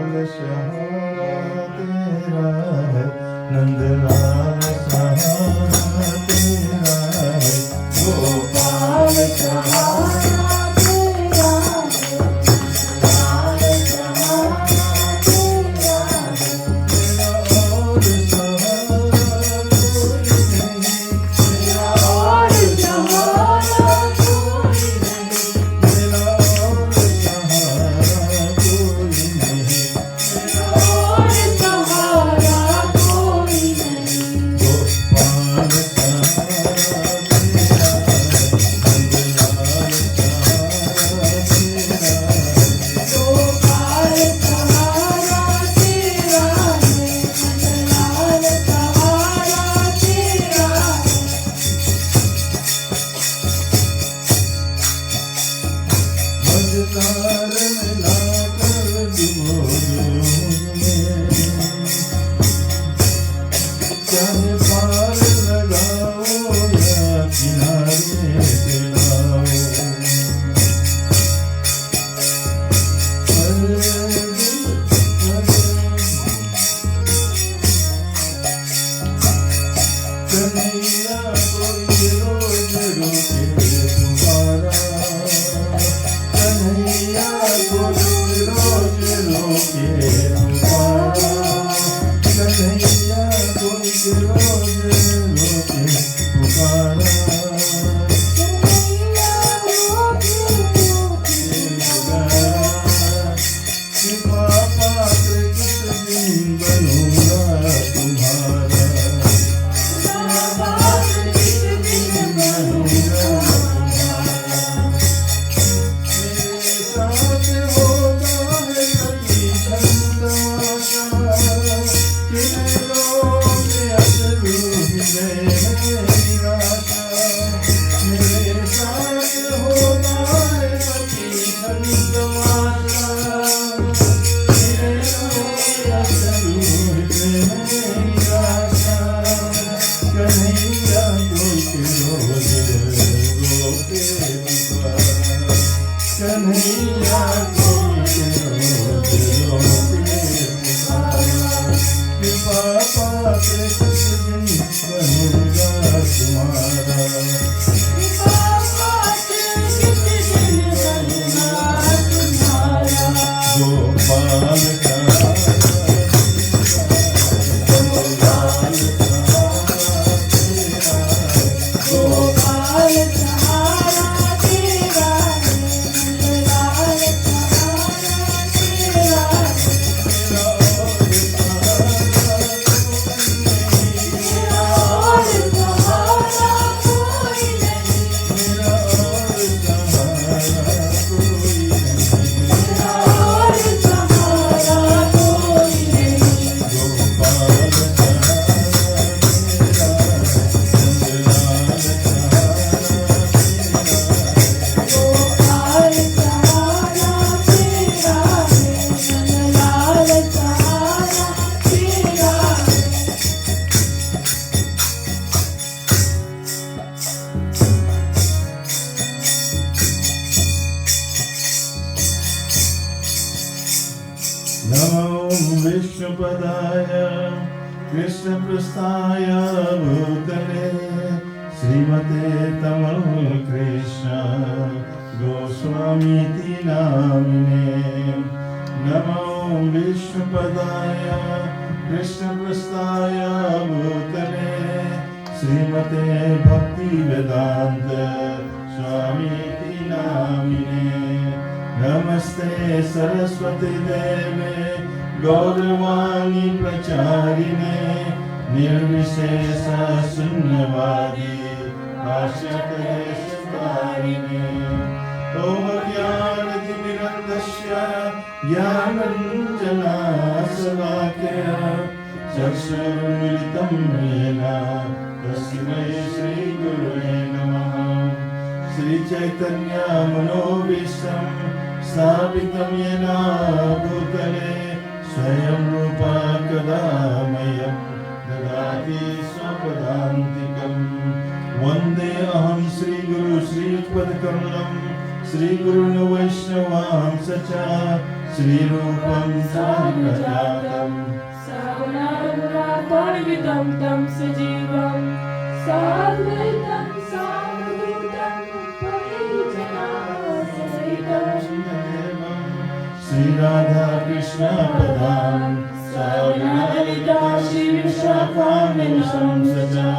सहारा तेरा है, नंदलाल सहारा तेरा है, गोपाल सहारा तेरा है, लाल सहारा तेरा है, तेरा और सहारा कोई नहीं, तेरा और सहारा कोई नहीं, तेरा और सहारा कोई नहीं, तेरा और सहारा कोई नहीं, गोपाल सहारा तेरा है, नंदलाल सहारा तेरा है, गोपाल सहारा तेरा है, नंदलाल सहारा तेरा है। मझधार मिलाकर डुबोरो में, चाहे पार लगाओ या किनारे पे लाओ, अरे कन्हैया कोई रोज रोके पुकारा, कन्हैया कोई रोज रोके पुकारा, कन्हैया कोई रोज रोके पुकारा, कन्हैया रोके पुकारा, कि पापा किस दिन बनूंगा तुम्हारा, पापा किस दिन बनूंगा तुम्हारा, मेरे साथ होता है कभी छंदमाशा, किरणों में अश्रु हिले है निराशा, मेरे साथ होता है कभी छंदमाशा, किरणों में अश्रु हिले है निराशा, कन्हैया कोई रोज रोके पुकारा, कन्हैया कोई रोज रोके पुकारा, कि पापा के किस दिन बनूंगा तुम्हारा, कि पापा के किस दिन बनूंगा तुम्हारा, गोपाल सहारा नंदलाल सहारा तेरा है, गोपाल सहारा तेरा है, नंदलाल सहारा तेरा है, तेरा और सहारा कोई नहीं, तेरा और सहारा कोई नहीं, तेरा और सहारा कोई नहीं, गोपाल सहारा तेरा है, नंदलाल सहारा तेरा है, गोपाल सहारा तेरा है, नंदलाल सहारा तेरा है। नमो विष्णुपदाय कृष्णप्रस्थाय भूतले श्रीमते तमो कृष्ण गोस्वामीति नामिने, नमो विष्णुपदाय कृष्णप्रस्थाय भूतले श्रीमते भक्तिवेदांत स्वामीति नामिने, नमस्ते सरस्वती देवे गौरवाणी प्रचारिणे, निर्विशेष शून्यवादी आश्रयकारिणे, ओम ज्ञानतिमिरन्दस्य ज्ञानाञ्जनशलाकया चक्षुरुन्मिलितं येन तस्मै श्रीगुरुवे नमः, श्रीचैतन्य मनोभीष्टं स्थापितं येन भूतले स्वयं रूपा कदा मह्यं ददाति स्वपदान्तिकम्, वन्दे अहं श्रीगुरु श्रीयुतपदकमलं श्रीगुरुन् वैष्णवांश्च श्रीरूपं साग्रजातं सावनानुरातान्वितं तं सजीवं साद्वैतं सावधूतं परिजनासहितं श्रीराधा कृष्ण पदां सावनाललिता श्रीविशाखान्वितं सजा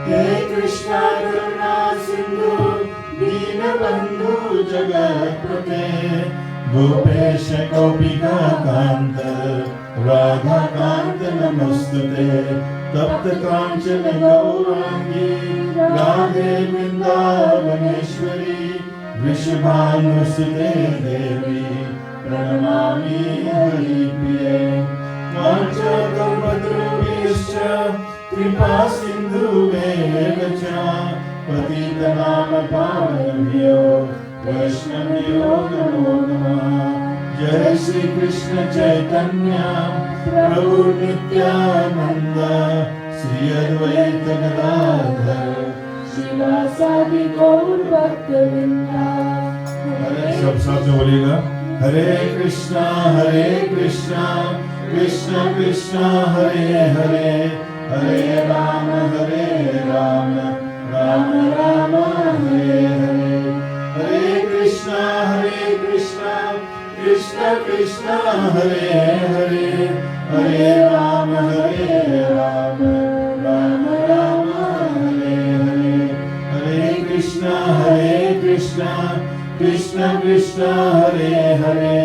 हे कृष्ण करुणा सिंधु दीनबंधु जगत्पते गोपेश गोपिका कांत राधा कांत नमस्तुते तप्त कांचन गौरांगी राधे वृंदावनेश्वरी वृषभानुसुते देवी प्रणमामि हरिप्रिये वाञ्छाकल्पतरुभ्यश्च कृपा सिन्धुभ्येव च पतितनाम पावनेभ्यो वैष्णवेभ्यो नमो नमः जय श्री कृष्ण चैतन्य प्रभु नित्यानंद श्री अद्वैत गदाधर शिवासादि गौर भक्तवृंदा सब साथ में बोलिएगा हरे कृष्णा कृष्ण कृष्ण हरे हरे हरे राम राम राम हरे हरे हरे कृष्णा कृष्ण कृष्ण हरे हरे हरे राम राम राम हरे हरे हरे कृष्णा कृष्ण कृष्ण हरे हरे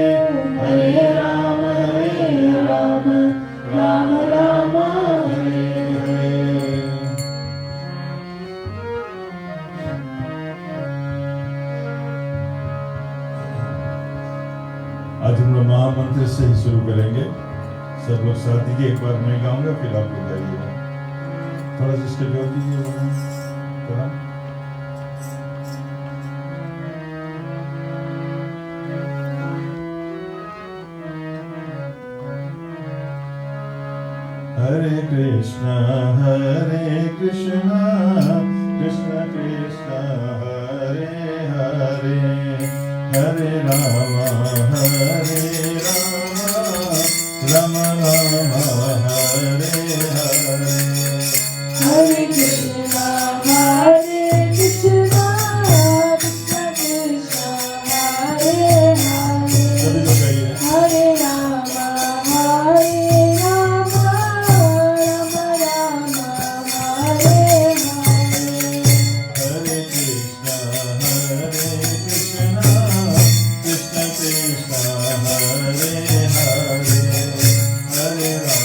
हरे राम राम राम हरे हरे आज हम लोग महामंत्र से ही शुरू करेंगे। सब लोग साथ दीजिए, एक बार मैं गाऊंगा फिर आप लोग गाइएगा। थोड़ा सा इसका जोर दीजिए थोड़ा। हरे कृष्णा कृष्ण कृष्ण हरे हरे हरे राम राम राम हरे हरे हरे कृष्णा कृष्ण कृष्ण हरे हरे सभी लोग गाइए। हरे राम राम राम हरे हरे हरे कृष्णा कृष्ण कृष्ण हरे हरे हरे राम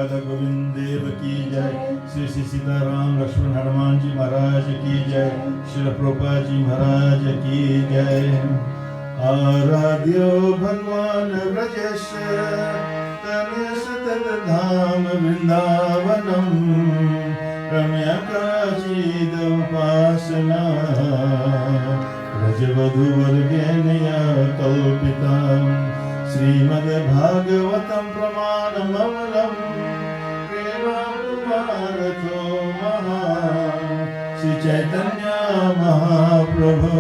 राधा गोविंद देव की जय। श्री श्री सीताराम लक्ष्मण हनुमान जी महाराज की जय। श्री प्रभुपाद जी महाराज की जय। आराध्यो भगवान व्रजेश तनयस तद्धाम वृंदावनम रम्य काचिद उपासना व्रजवधूवर्गेण्या कल्पिता श्रीमद्भागवतं प्रमाणममलं प्रेमानुवादतो महान् श्री चैतन्य महाप्रभु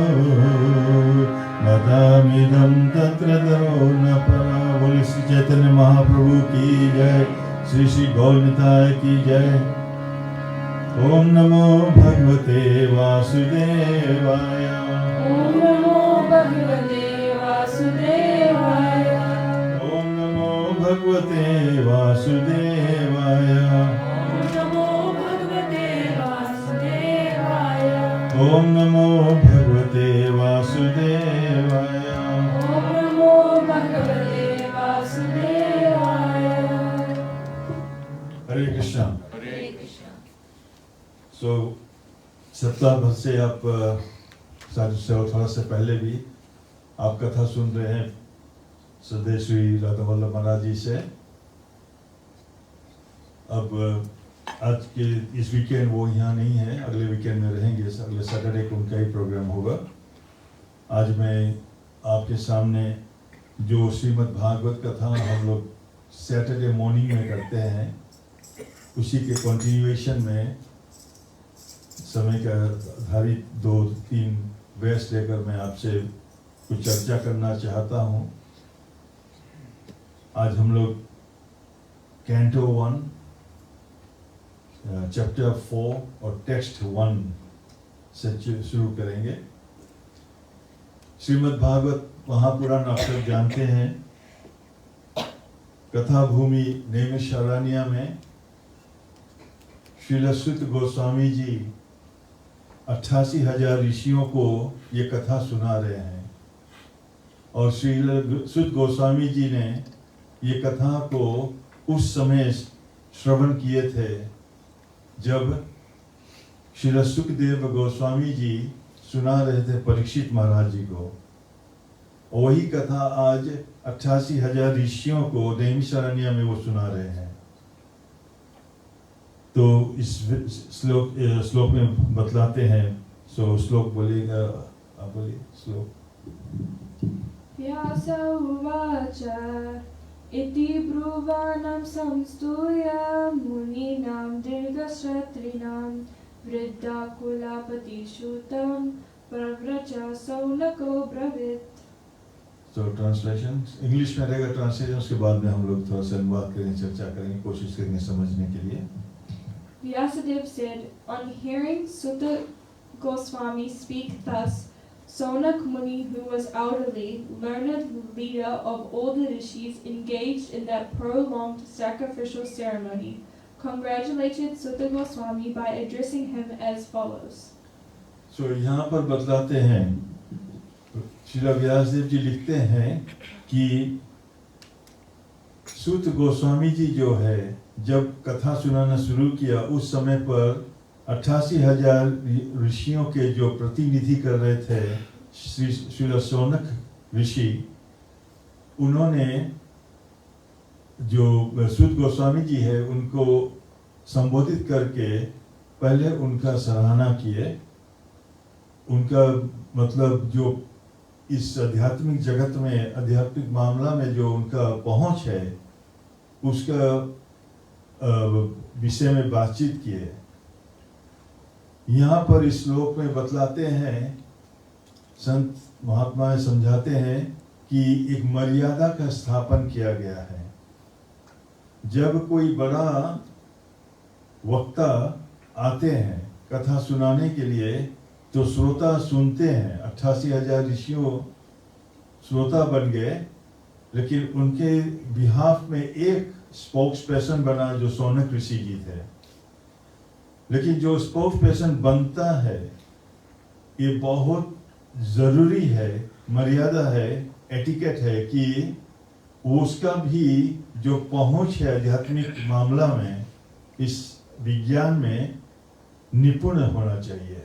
मदामिदं तत्र दरो न परा। बोले श्री चैतन्य महाप्रभु की जय। श्री श्री गौरनिताय की जय। ओम नमो भगवते वासुदेवाय। ओम नमो भगवते वासुदेवाय। ओम नमो भगवते वासुदेवाय। ओम नमो भगवते वासुदेवाय। ओम नमो भगवते वासुदेवाय। ओम नमो भगवते वासुदेवाय। हरे कृष्णा। हरे कृष्ण। सो सप्ताह भर से आप साधु से थोड़ा से पहले भी आप कथा सुन रहे हैं सदैव श्री राधा वल्लभ महाराज जी से। अब आज के इस वीकेंड वो यहाँ नहीं है, अगले वीकेंड में रहेंगे। अगले सैटरडे को उनका ही प्रोग्राम होगा। आज मैं आपके सामने जो श्रीमद् भागवत कथा हम लोग सैटरडे मॉर्निंग में करते हैं, उसी के कंटिन्यूएशन में समय का आधारित 2-3 वर्स लेकर मैं आपसे कुछ चर्चा करना चाहता हूँ। आज हम लोग कैंटो 1 चैप्टर 4 और टेक्स्ट 1 से शुरू करेंगे। श्रीमद् भागवत महापुराण आप सब जानते हैं। कथा भूमि नैमिषारण्य में श्रील सुत गोस्वामी जी 88,000 ऋषियों को ये कथा सुना रहे हैं और श्रील सुत गोस्वामी जी ने ये कथा को उस समय श्रवण किए थे जब श्रील सुखदेव गोस्वामी जी सुना रहे थे परीक्षित महाराज जी को। वही कथा आज 88,000 ऋषियों को नैमिषारण्य में वो सुना रहे हैं। तो इस श्लोक में बतलाते हैं। सो श्लोक बोलिएगा, आप बोलिए श्लोक। व्यास उवाच इति ब्रुवाणं संस्तूय मुनीनां दीर्घश्रोत्रिणां वृद्धाकुलापतिश्रुतं प्रव्रज सौनको ब्रवीत्। तो ट्रांसलेशन इंग्लिश में रहेगा, ट्रांसलेशन उसके बाद में हम लोग थोड़ा सा अनुवाद करेंगे, चर्चा करेंगे, कोशिश करेंगे समझने के लिए। Vyasadeva said, on hearing Sutta Goswami speak thus, Sonak Muni, who was elderly, learned leader of all the rishis, engaged in that prolonged sacrificial ceremony, congratulated Sutta Goswami by addressing him as follows. So यहाँ पर बतलाते हैं, श्रील व्यासदेव जी लिखते हैं कि सूत गोस्वामी जी जो है जब कथा सुनाना शुरू किया उस समय पर 88,000 ऋषियों के जो प्रतिनिधि कर रहे थे श्रील शौनक ऋषि, उन्होंने जो सूत गोस्वामी जी है उनको संबोधित करके पहले उनका सराहना किए। उनका मतलब जो इस आध्यात्मिक जगत में, आध्यात्मिक मामला में जो उनका पहुंच है उसका विषय में बातचीत किए। यहाँ पर इस श्लोक में बतलाते हैं, संत महात्मा समझाते हैं कि एक मर्यादा का स्थापन किया गया है। जब कोई बड़ा वक्ता आते हैं कथा सुनाने के लिए तो श्रोता सुनते हैं। 88,000 ऋषियों श्रोता बन गए, लेकिन उनके बिहाफ में एक स्पोक्स पर्सन बना जो शौनक ऋषि जी थे। लेकिन जो स्पोक्स पर्सन बनता है ये बहुत ज़रूरी है, मर्यादा है, एटिकेट है कि उसका भी जो पहुंच है आध्यात्मिक मामला में, इस विज्ञान में निपुण होना चाहिए।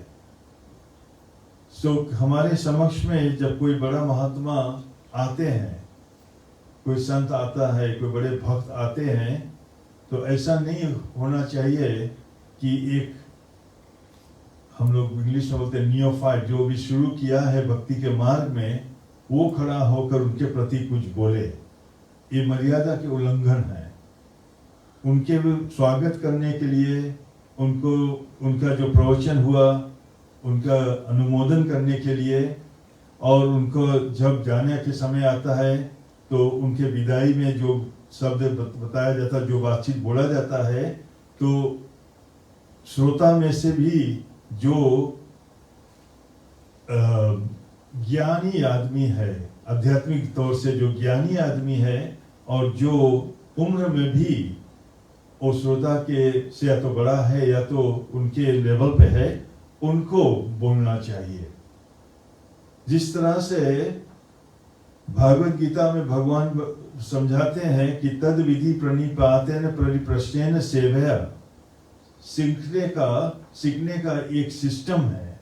हमारे समक्ष में जब कोई बड़ा महात्मा आते हैं, कोई संत आता है, कोई बड़े भक्त आते हैं, तो ऐसा नहीं होना चाहिए कि एक, हम लोग इंग्लिश में बोलते हैं नियोफाइट, जो भी शुरू किया है भक्ति के मार्ग में, वो खड़ा होकर उनके प्रति कुछ बोले। ये मर्यादा के उल्लंघन है। उनके स्वागत करने के लिए, उनको उनका जो प्रवचन हुआ उनका अनुमोदन करने के लिए, और उनको जब जाने के समय आता है तो उनके विदाई में जो शब्द बताया जाता है, जो बातचीत बोला जाता है, तो श्रोता में से भी जो ज्ञानी आदमी है, आध्यात्मिक तौर से जो ज्ञानी आदमी है, और जो उम्र में भी वो श्रोता के से या तो बड़ा है या तो उनके लेवल पे है, उनको बोलना चाहिए। जिस तरह से भागवत गीता में भगवान समझाते हैं कि तद विधि प्रणिपातेन परिप्रश्नेन सेवया, सीखने का एक सिस्टम है।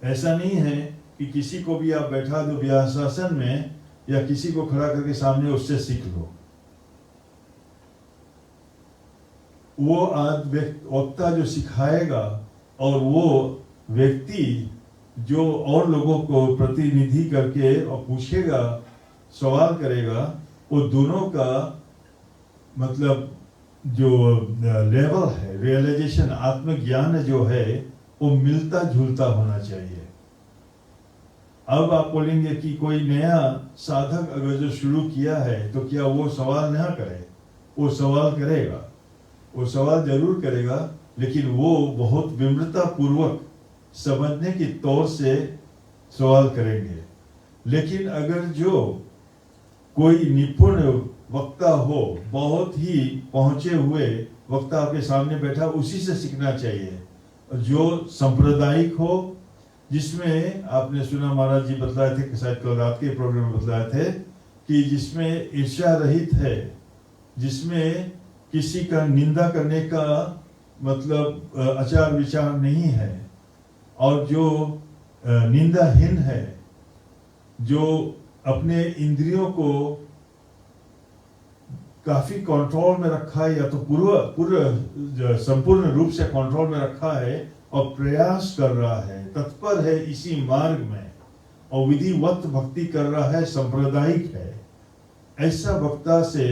ऐसा नहीं है कि किसी को भी आप बैठा दो व्यासासन में, या किसी को खड़ा करके सामने उससे सीख लो। वो वक्ता जो सिखाएगा और वो व्यक्ति जो और लोगों को प्रतिनिधि करके और पूछेगा, सवाल करेगा, वो दोनों का मतलब जो लेवल है, रियलाइजेशन, आत्मज्ञान जो है, वो मिलता जुलता होना चाहिए। अब आप बोलेंगे कि कोई नया साधक अगर जो शुरू किया है, तो क्या वो सवाल ना करे? वो सवाल करेगा, वो सवाल जरूर करेगा, लेकिन वो बहुत विनम्रता पूर्वक समझने की तौर से सवाल करेंगे। लेकिन अगर जो कोई निपुण वक्ता हो, बहुत ही पहुंचे हुए वक्ता आपके सामने बैठा, उसी से सीखना चाहिए। जो सांप्रदायिक हो, जिसमें आपने सुना महाराज जी बतलाए थे, शायद कल रात के प्रोग्राम में बतलाए थे, कि जिसमें ईर्ष्या रहित है, जिसमें किसी का निंदा करने का मतलब आचार विचार नहीं है, और जो निंदाहीन है, जो अपने इंद्रियों को काफी कंट्रोल में रखा है, या तो पूर्ण संपूर्ण रूप से कंट्रोल में रखा है, और प्रयास कर रहा है, तत्पर है इसी मार्ग में, और विधिवत भक्ति कर रहा है, सांप्रदायिक है, ऐसा वक्ता से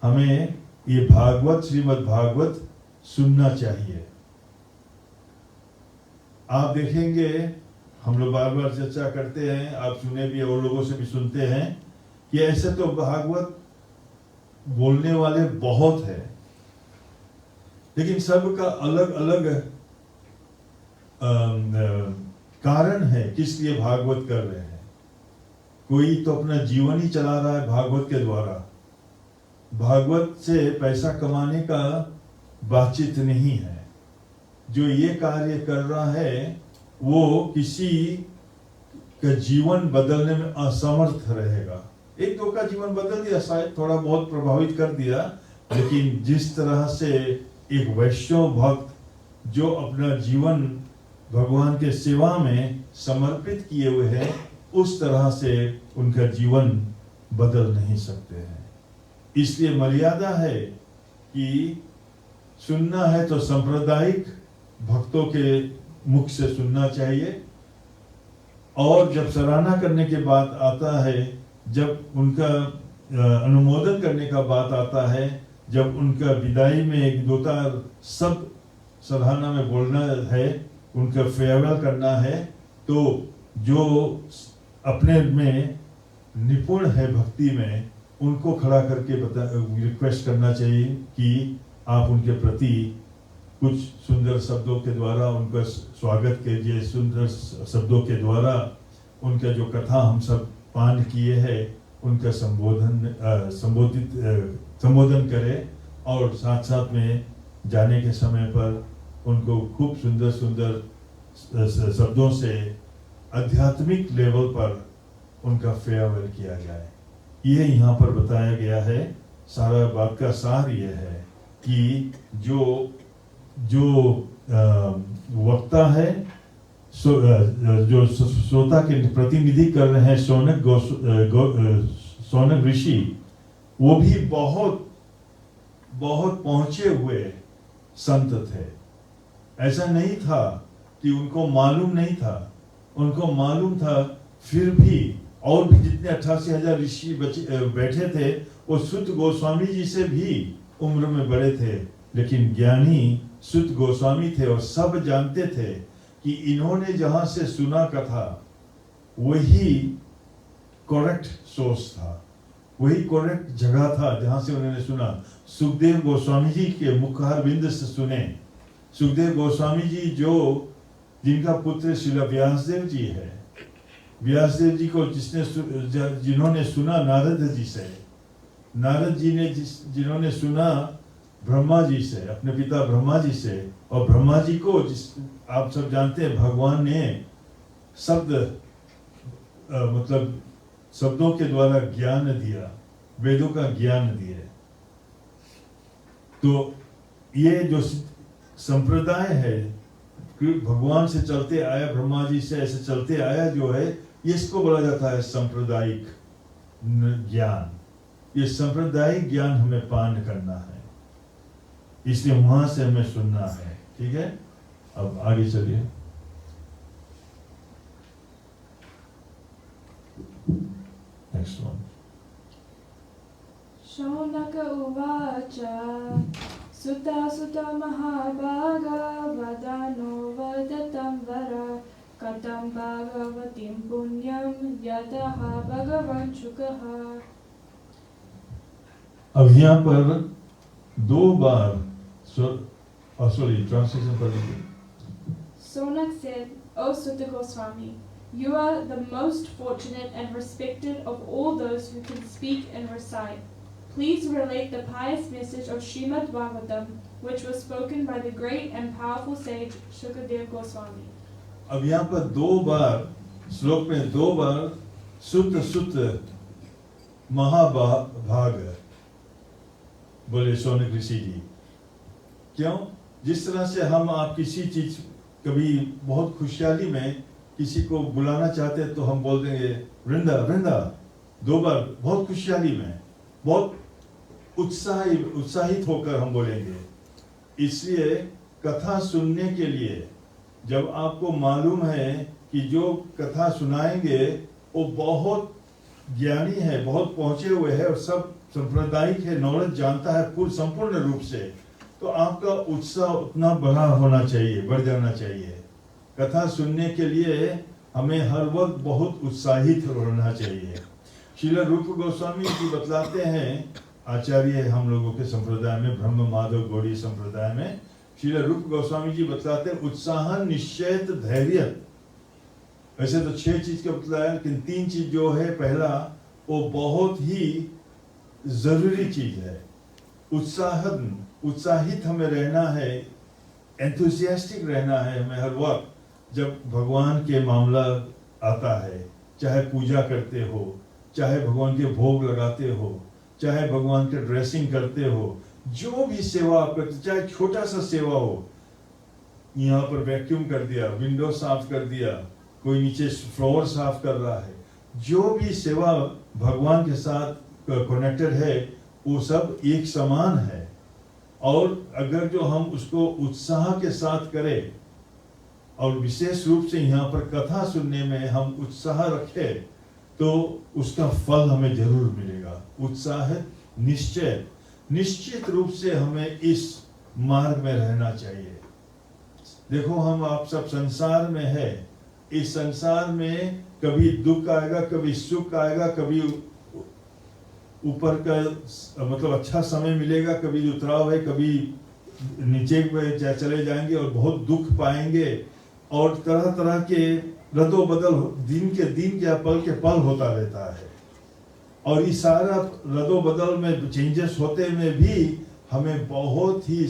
हमें ये भागवत, श्रीमद् भागवत सुनना चाहिए। आप देखेंगे, हम लोग बार बार चर्चा करते हैं, आप सुने भी और लोगों से भी सुनते हैं, कि ऐसे तो भागवत बोलने वाले बहुत है, लेकिन सबका अलग अलग कारण है किस लिए भागवत कर रहे हैं। कोई तो अपना जीवन ही चला रहा है भागवत के द्वारा। भागवत से पैसा कमाने का बातचीत नहीं है। जो ये कार्य कर रहा है, वो किसी का जीवन बदलने में असमर्थ रहेगा। एक दो का जीवन बदल दिया, शायद थोड़ा बहुत प्रभावित कर दिया, लेकिन जिस तरह से एक वैष्णव भक्त जो अपना जीवन भगवान के सेवा में समर्पित किए हुए हैं, उस तरह से उनका जीवन बदल नहीं सकते हैं। इसलिए मर्यादा है कि सुनना है तो सांप्रदायिक भक्तों के मुख से सुनना चाहिए, और जब सराहना करने के बाद आता है, जब उनका अनुमोदन करने का बात आता है, जब उनका विदाई में एक दो सब सराहना में बोलना है, उनका फेयरवेल करना है, तो जो अपने में निपुण है भक्ति में, उनको खड़ा करके रिक्वेस्ट करना चाहिए कि आप उनके प्रति कुछ सुंदर शब्दों के द्वारा उनका स्वागत कीजिए, सुंदर शब्दों के द्वारा उनका जो कथा हम सब पान किए हैं, उनका संबोधन करें, और साथ साथ में जाने के समय पर उनको खूब सुंदर सुंदर शब्दों से आध्यात्मिक लेवल पर उनका फेयरवेल किया जाए। ये यहाँ पर बताया गया है। सारा बात का सार ये है कि जो वक्ता है, जो श्रोता के प्रतिनिधि कर रहे हैं सौनक ऋषि, वो भी बहुत बहुत पहुंचे हुए संत थे। ऐसा नहीं था कि उनको मालूम नहीं था, उनको मालूम था। फिर भी और भी जितने 88,000 ऋषि बैठे थे, वो सुत गोस्वामी जी से भी उम्र में बड़े थे, लेकिन ज्ञानी सुत गोस्वामी थे और सब जानते थे कि इन्होंने जहां से सुना कथा वही करेक्ट सोर्स था, वही करेक्ट जगह था जहां से उन्होंने सुना। सुखदेव गोस्वामी जी के मुखारविंद से सुने। सुखदेव गोस्वामी जी जिनका पुत्र श्रील व्यासदेव जी है, व्यासदेव जी को जिन्होंने सुना नारद जी से, नारद जी ने जिन्होंने सुना ब्रह्मा जी से, अपने पिता ब्रह्मा जी से, और ब्रह्मा जी को आप सब जानते हैं भगवान ने मतलब शब्दों के द्वारा ज्ञान दिया, वेदों का ज्ञान दिए। तो ये जो संप्रदाय है, भगवान से चलते आया, ब्रह्मा जी से ऐसे चलते आया जो है, इसको बोला जाता है सांप्रदायिक ज्ञान। ये सांप्रदायिक ज्ञान हमें पान करना है, इसलिए वहां से हमें सुनना है। ठीक है, अब आगे चलिए। Next one. शौनक उवाच सुता सुता महाभागा वदानो वदतं वर कथं भागवतीं पुण्यं यतः भगवान् शुकः। अब यहाँ पर 2 बार सॉरी ट्रांसलेशन कर लीजिए। Sonak said, O Sutta Goswami, you are the most fortunate and respected of all those who can speak and recite. Please relate the pious message of Srimad Bhagavatam, which was spoken by the great and powerful sage Shukadev Goswami. अब यहाँ पर 2 बार, श्लोक में 2 बार सुत सुत महाभाग बोले शौनक ऋषि जी। क्यों? जिस तरह से आप किसी चीज, कभी बहुत खुशहाली में किसी को बुलाना चाहते हैं तो हम बोल देंगे वृंदा वृंदा 2 बार, बहुत खुशहाली में, बहुत उत्साहित होकर हम बोलेंगे। इसलिए कथा सुनने के लिए जब आपको मालूम है कि जो कथा सुनाएंगे वो बहुत ज्ञानी है, बहुत पहुंचे हुए है और सब सांप्रदायिक है, नॉलेज जानता है संपूर्ण रूप से, तो आपका उत्साह उतना बड़ा होना चाहिए, बढ़ जाना चाहिए। कथा सुनने के लिए हमें हर वक्त बहुत उत्साहित रहना चाहिए। श्रील रूप गोस्वामी जी बतलाते हैं, आचार्य हम लोगों के संप्रदाय में, ब्रह्म माधव गौड़ी संप्रदाय में, श्रील रूप गोस्वामी जी बतलाते हैं उत्साह निश्चय धैर्य। वैसे तो 6 चीज का बतलाया, लेकिन 3 चीज जो है, पहला वो बहुत ही जरूरी चीज है। उत्साहित हमें रहना है, एंथुसियास्टिक रहना है हमें हर वक्त जब भगवान के मामला आता है। चाहे पूजा करते हो, चाहे भगवान के भोग लगाते हो, चाहे भगवान के ड्रेसिंग करते हो, जो भी सेवा आप करते, चाहे छोटा सा सेवा हो, यहाँ पर वैक्यूम कर दिया, विंडो साफ कर दिया, कोई नीचे फ्लोर साफ कर रहा है, जो भी सेवा भगवान के साथ कनेक्टेड है वो सब एक समान है। और अगर जो हम उसको उत्साह के साथ करें और विशेष रूप से यहाँ पर कथा सुनने में हम उत्साह रखें तो उसका फल हमें जरूर मिलेगा। उत्साह निश्चित रूप से हमें इस मार्ग में रहना चाहिए। देखो हम आप सब संसार में है, इस संसार में कभी दुख आएगा, कभी सुख आएगा, कभी ऊपर का मतलब अच्छा समय मिलेगा, कभी उतराव है, कभी नीचे चले जाएंगे और बहुत दुख पाएंगे, और तरह तरह के रदो बदल दिन के पल के पल होता रहता है। और इस सारा रदो बदल में चेंजेस होते में भी हमें बहुत ही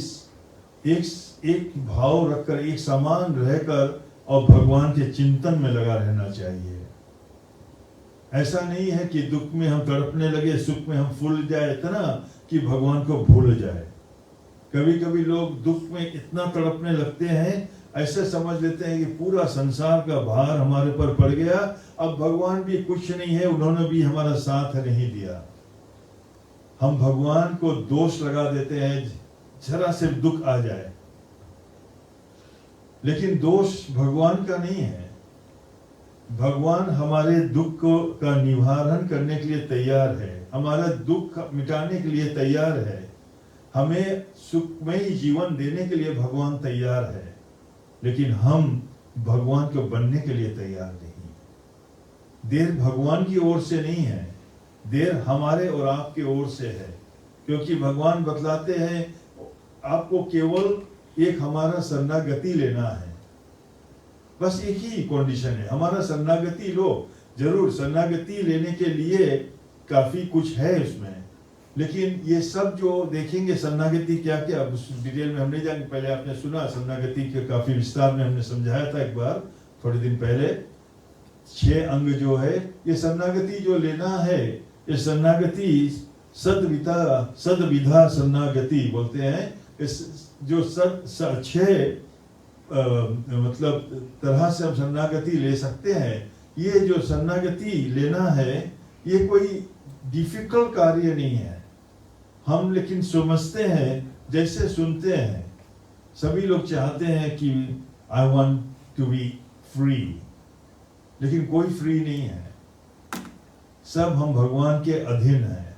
एक भाव रखकर, एक समान रहकर और भगवान के चिंतन में लगा रहना चाहिए। ऐसा नहीं है कि दुख में हम तड़पने लगे, सुख में हम फूल जाए इतना कि भगवान को भूल जाए। कभी कभी लोग दुख में इतना तड़पने लगते हैं, ऐसे समझ लेते हैं कि पूरा संसार का भार हमारे पर पड़ गया, अब भगवान भी कुछ नहीं है, उन्होंने भी हमारा साथ नहीं दिया। हम भगवान को दोष लगा देते हैं जरा से दुख आ जाए, लेकिन दोष भगवान का नहीं है। भगवान हमारे दुख को का निवारण करने के लिए तैयार है, हमारा दुख मिटाने के लिए तैयार है, हमें सुखमय जीवन देने के लिए भगवान तैयार है, लेकिन हम भगवान को बनने के लिए तैयार नहीं। देर भगवान की ओर से नहीं है, देर हमारे और आपके ओर से है। क्योंकि भगवान बतलाते हैं आपको केवल एक हमारा शरणागति लेना है, बस एक ही कंडीशन है, हमारा शरणागति लो। जरूर शरणागति लेने के लिए काफी कुछ है उसमें, लेकिन ये सब जो देखेंगे शरणागति क्या क्या, उस डिटेल में हम नहीं जाएंगे। पहले आपने सुना शरणागति के काफी विस्तार में हमने समझाया था एक बार थोड़े दिन पहले। 6 अंग जो है, ये शरणागति जो लेना है, ये शरणागति सदविधा शरणागति बोलते हैं। इस जो 6 मतलब तरह से हम शरणागति ले सकते हैं। ये जो शरणागति लेना है, ये कोई डिफिकल्ट कार्य नहीं है। हम लेकिन समझते हैं, जैसे सुनते हैं, सभी लोग चाहते हैं कि I want to be free, लेकिन कोई फ्री नहीं है। सब हम भगवान के अधीन हैं।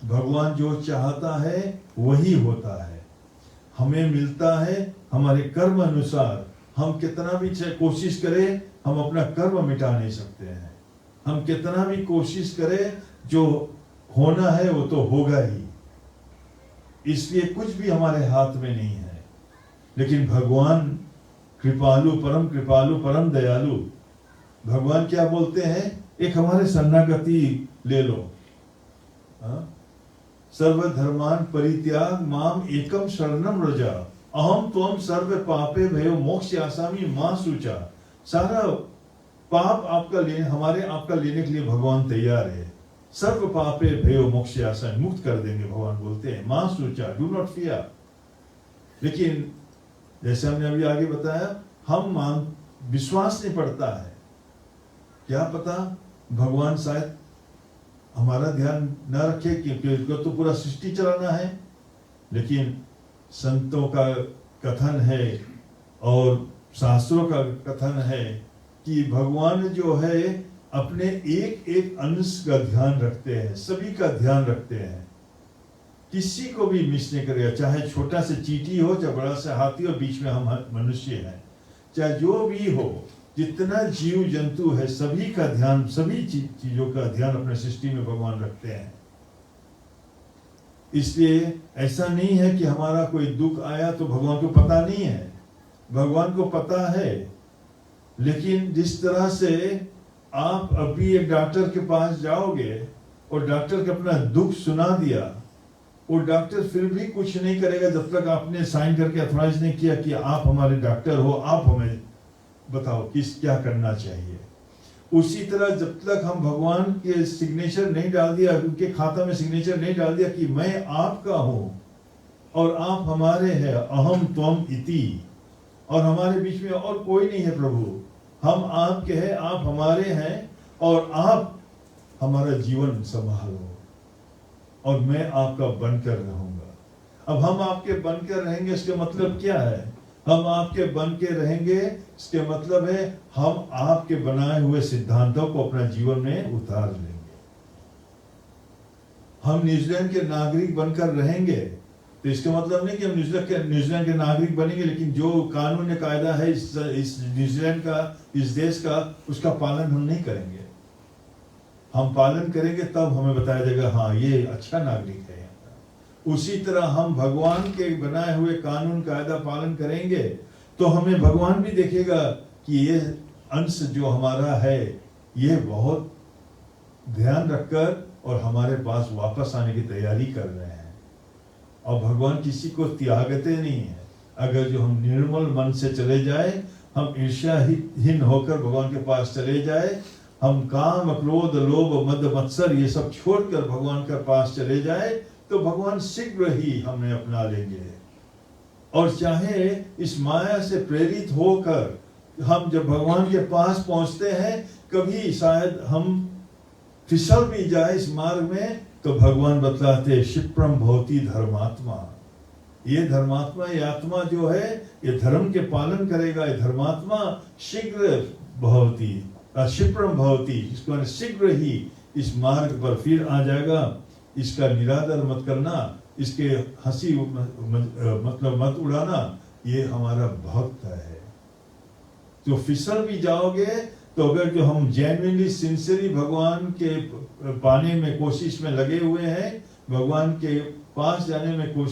भगवान जो चाहता है वही होता है, हमें मिलता है हमारे कर्म अनुसार। हम कितना भी कोशिश करें, हम अपना कर्म मिटा नहीं सकते हैं। हम कितना भी कोशिश करें, जो होना है वो तो होगा ही, इसलिए कुछ भी हमारे हाथ में नहीं है। लेकिन भगवान कृपालु, परम दयालु, भगवान क्या बोलते हैं, एक हमारे शरणागति ले लो। सर्वधर्मान परित्याग माम एकम शरणम रजा, अहम त्वम सर्व पापे भयो मोक्षयासामि मां शुचा। सारा पाप आपका आपका लेने के लिए भगवान तैयार है। सर्व पापे भयो मोक्षयासामि, मुक्त कर देंगे भगवान बोलते हैं। मां शुचा, डू नॉट फियर। लेकिन जैसे हमने अभी आगे बताया, हम विश्वास नहीं पड़ता है। क्या पता भगवान शायद हमारा ध्यान न रखे, क्योंकि उसको तो पूरा सृष्टि चलाना है। लेकिन संतों का कथन है और शास्त्रों का कथन है कि भगवान जो है अपने एक एक अंश का ध्यान रखते हैं, सभी का ध्यान रखते हैं, किसी को भी मिस नहीं करेगा। चाहे छोटा से चींटी हो, चाहे बड़ा से हाथी हो, बीच में हम मनुष्य हैं, चाहे जो भी हो, जितना जीव जंतु है, सभी का ध्यान, सभी चीजों का ध्यान अपने सृष्टि में भगवान रखते हैं। इसलिए ऐसा नहीं है कि हमारा कोई दुख आया तो भगवान को पता नहीं है, भगवान को पता है। लेकिन जिस तरह से आप अभी एक डॉक्टर के पास जाओगे और डॉक्टर को अपना दुख सुना दिया, वो डॉक्टर फिर भी कुछ नहीं करेगा जब तक आपने साइन करके अथॉराइज नहीं किया कि आप हमारे डॉक्टर हो, आप हमें बताओ क्या करना चाहिए। उसी तरह जब तक हम भगवान के सिग्नेचर नहीं डाल दिया, उनके खाता में सिग्नेचर नहीं डाल दिया कि मैं आपका हूं और आप हमारे हैं, अहम त्वम इति, और हमारे बीच में और कोई नहीं है प्रभु, हम आपके हैं, आप हमारे हैं, और आप हमारा जीवन संभालो और मैं आपका बनकर रहूंगा। अब हम आपके बनकर रहेंगे, इसके मतलब क्या है? हम आपके बन के रहेंगे, इसके मतलब है हम आपके बनाए हुए सिद्धांतों को अपना जीवन में उतार लेंगे। हम न्यूजीलैंड के नागरिक बनकर रहेंगे, तो इसका मतलब नहीं कि हम न्यूजीलैंड के नागरिक बनेंगे, लेकिन जो कानून कायदा है इस न्यूजीलैंड का, इस देश का, उसका पालन हम नहीं करेंगे। हम पालन करेंगे तब हमें बताया जाएगा हाँ ये अच्छा नागरिक है। उसी तरह हम भगवान के बनाए हुए कानून कायदा पालन करेंगे तो हमें भगवान भी देखेगा कि ये अंश जो हमारा है, ये बहुत ध्यान रखकर और हमारे पास वापस आने की तैयारी कर रहे हैं। और भगवान किसी को त्यागते नहीं है। अगर जो हम निर्मल मन से चले जाए, हम ईर्ष्याहीन होकर भगवान के पास चले जाए, हम काम, क्रोध, लोभ, मद, मत्सर ये सब छोड़कर भगवान के पास चले जाए तो भगवान शीघ्र ही हमें अपना लेंगे। और चाहे इस माया से प्रेरित होकर हम जब भगवान के पास पहुंचते हैं, कभी शायद हम फिसल भी जाए इस मार्ग में, तो भगवान बतलाते क्षिप्रम भवति धर्मात्मा। ये धर्मात्मा, ये आत्मा जो है, ये धर्म के पालन करेगा। ये धर्मात्मा शीघ्र भवति, क्षिप्रम भवति, इसको शीघ्र ही इस मार्ग पर फिर आ जाएगा। इसका निरादर मत करना, इसके हंसी मतलब मत उड़ाना, ये हमारा भक्त है। तो फिसल भी जाओगे तो अगर जो हम जेन्युइनली सिंसियरली भगवान के पाने में कोशिश में लगे हुए हैं, भगवान के पास जाने में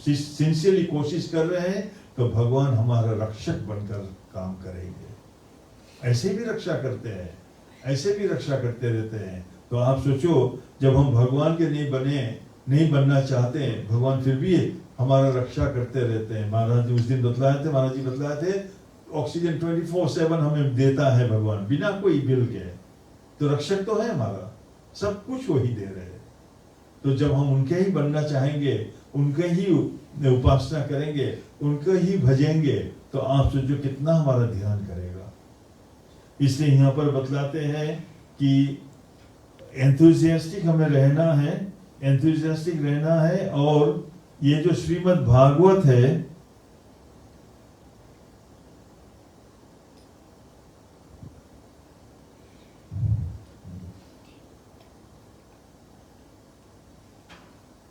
सिंसियरली कोशिश कर रहे हैं, तो भगवान हमारा रक्षक बनकर काम करेंगे। ऐसे भी रक्षा करते हैं, ऐसे भी रक्षा करते रहते हैं। तो आप सोचो, जब हम भगवान के नहीं बनना चाहते, भगवान फिर भी हमारा रक्षा करते रहते हैं। महाराज जी उस दिन बतलाए थे ऑक्सीजन 24/7 हमें देता है भगवान बिना कोई बिल के। तो रक्षक तो है हमारा, सब कुछ वही दे रहे हैं। तो जब हम उनके ही बनना चाहेंगे, उनके ही उपासना करेंगे, उनके ही भजेंगे, तो आप सोचो कितना हमारा ध्यान करेगा। इसलिए यहाँ पर बतलाते हैं कि एंथुसियास्टिक हमें रहना है, एंथुसियास्टिक रहना है। और ये जो श्रीमद् भागवत है,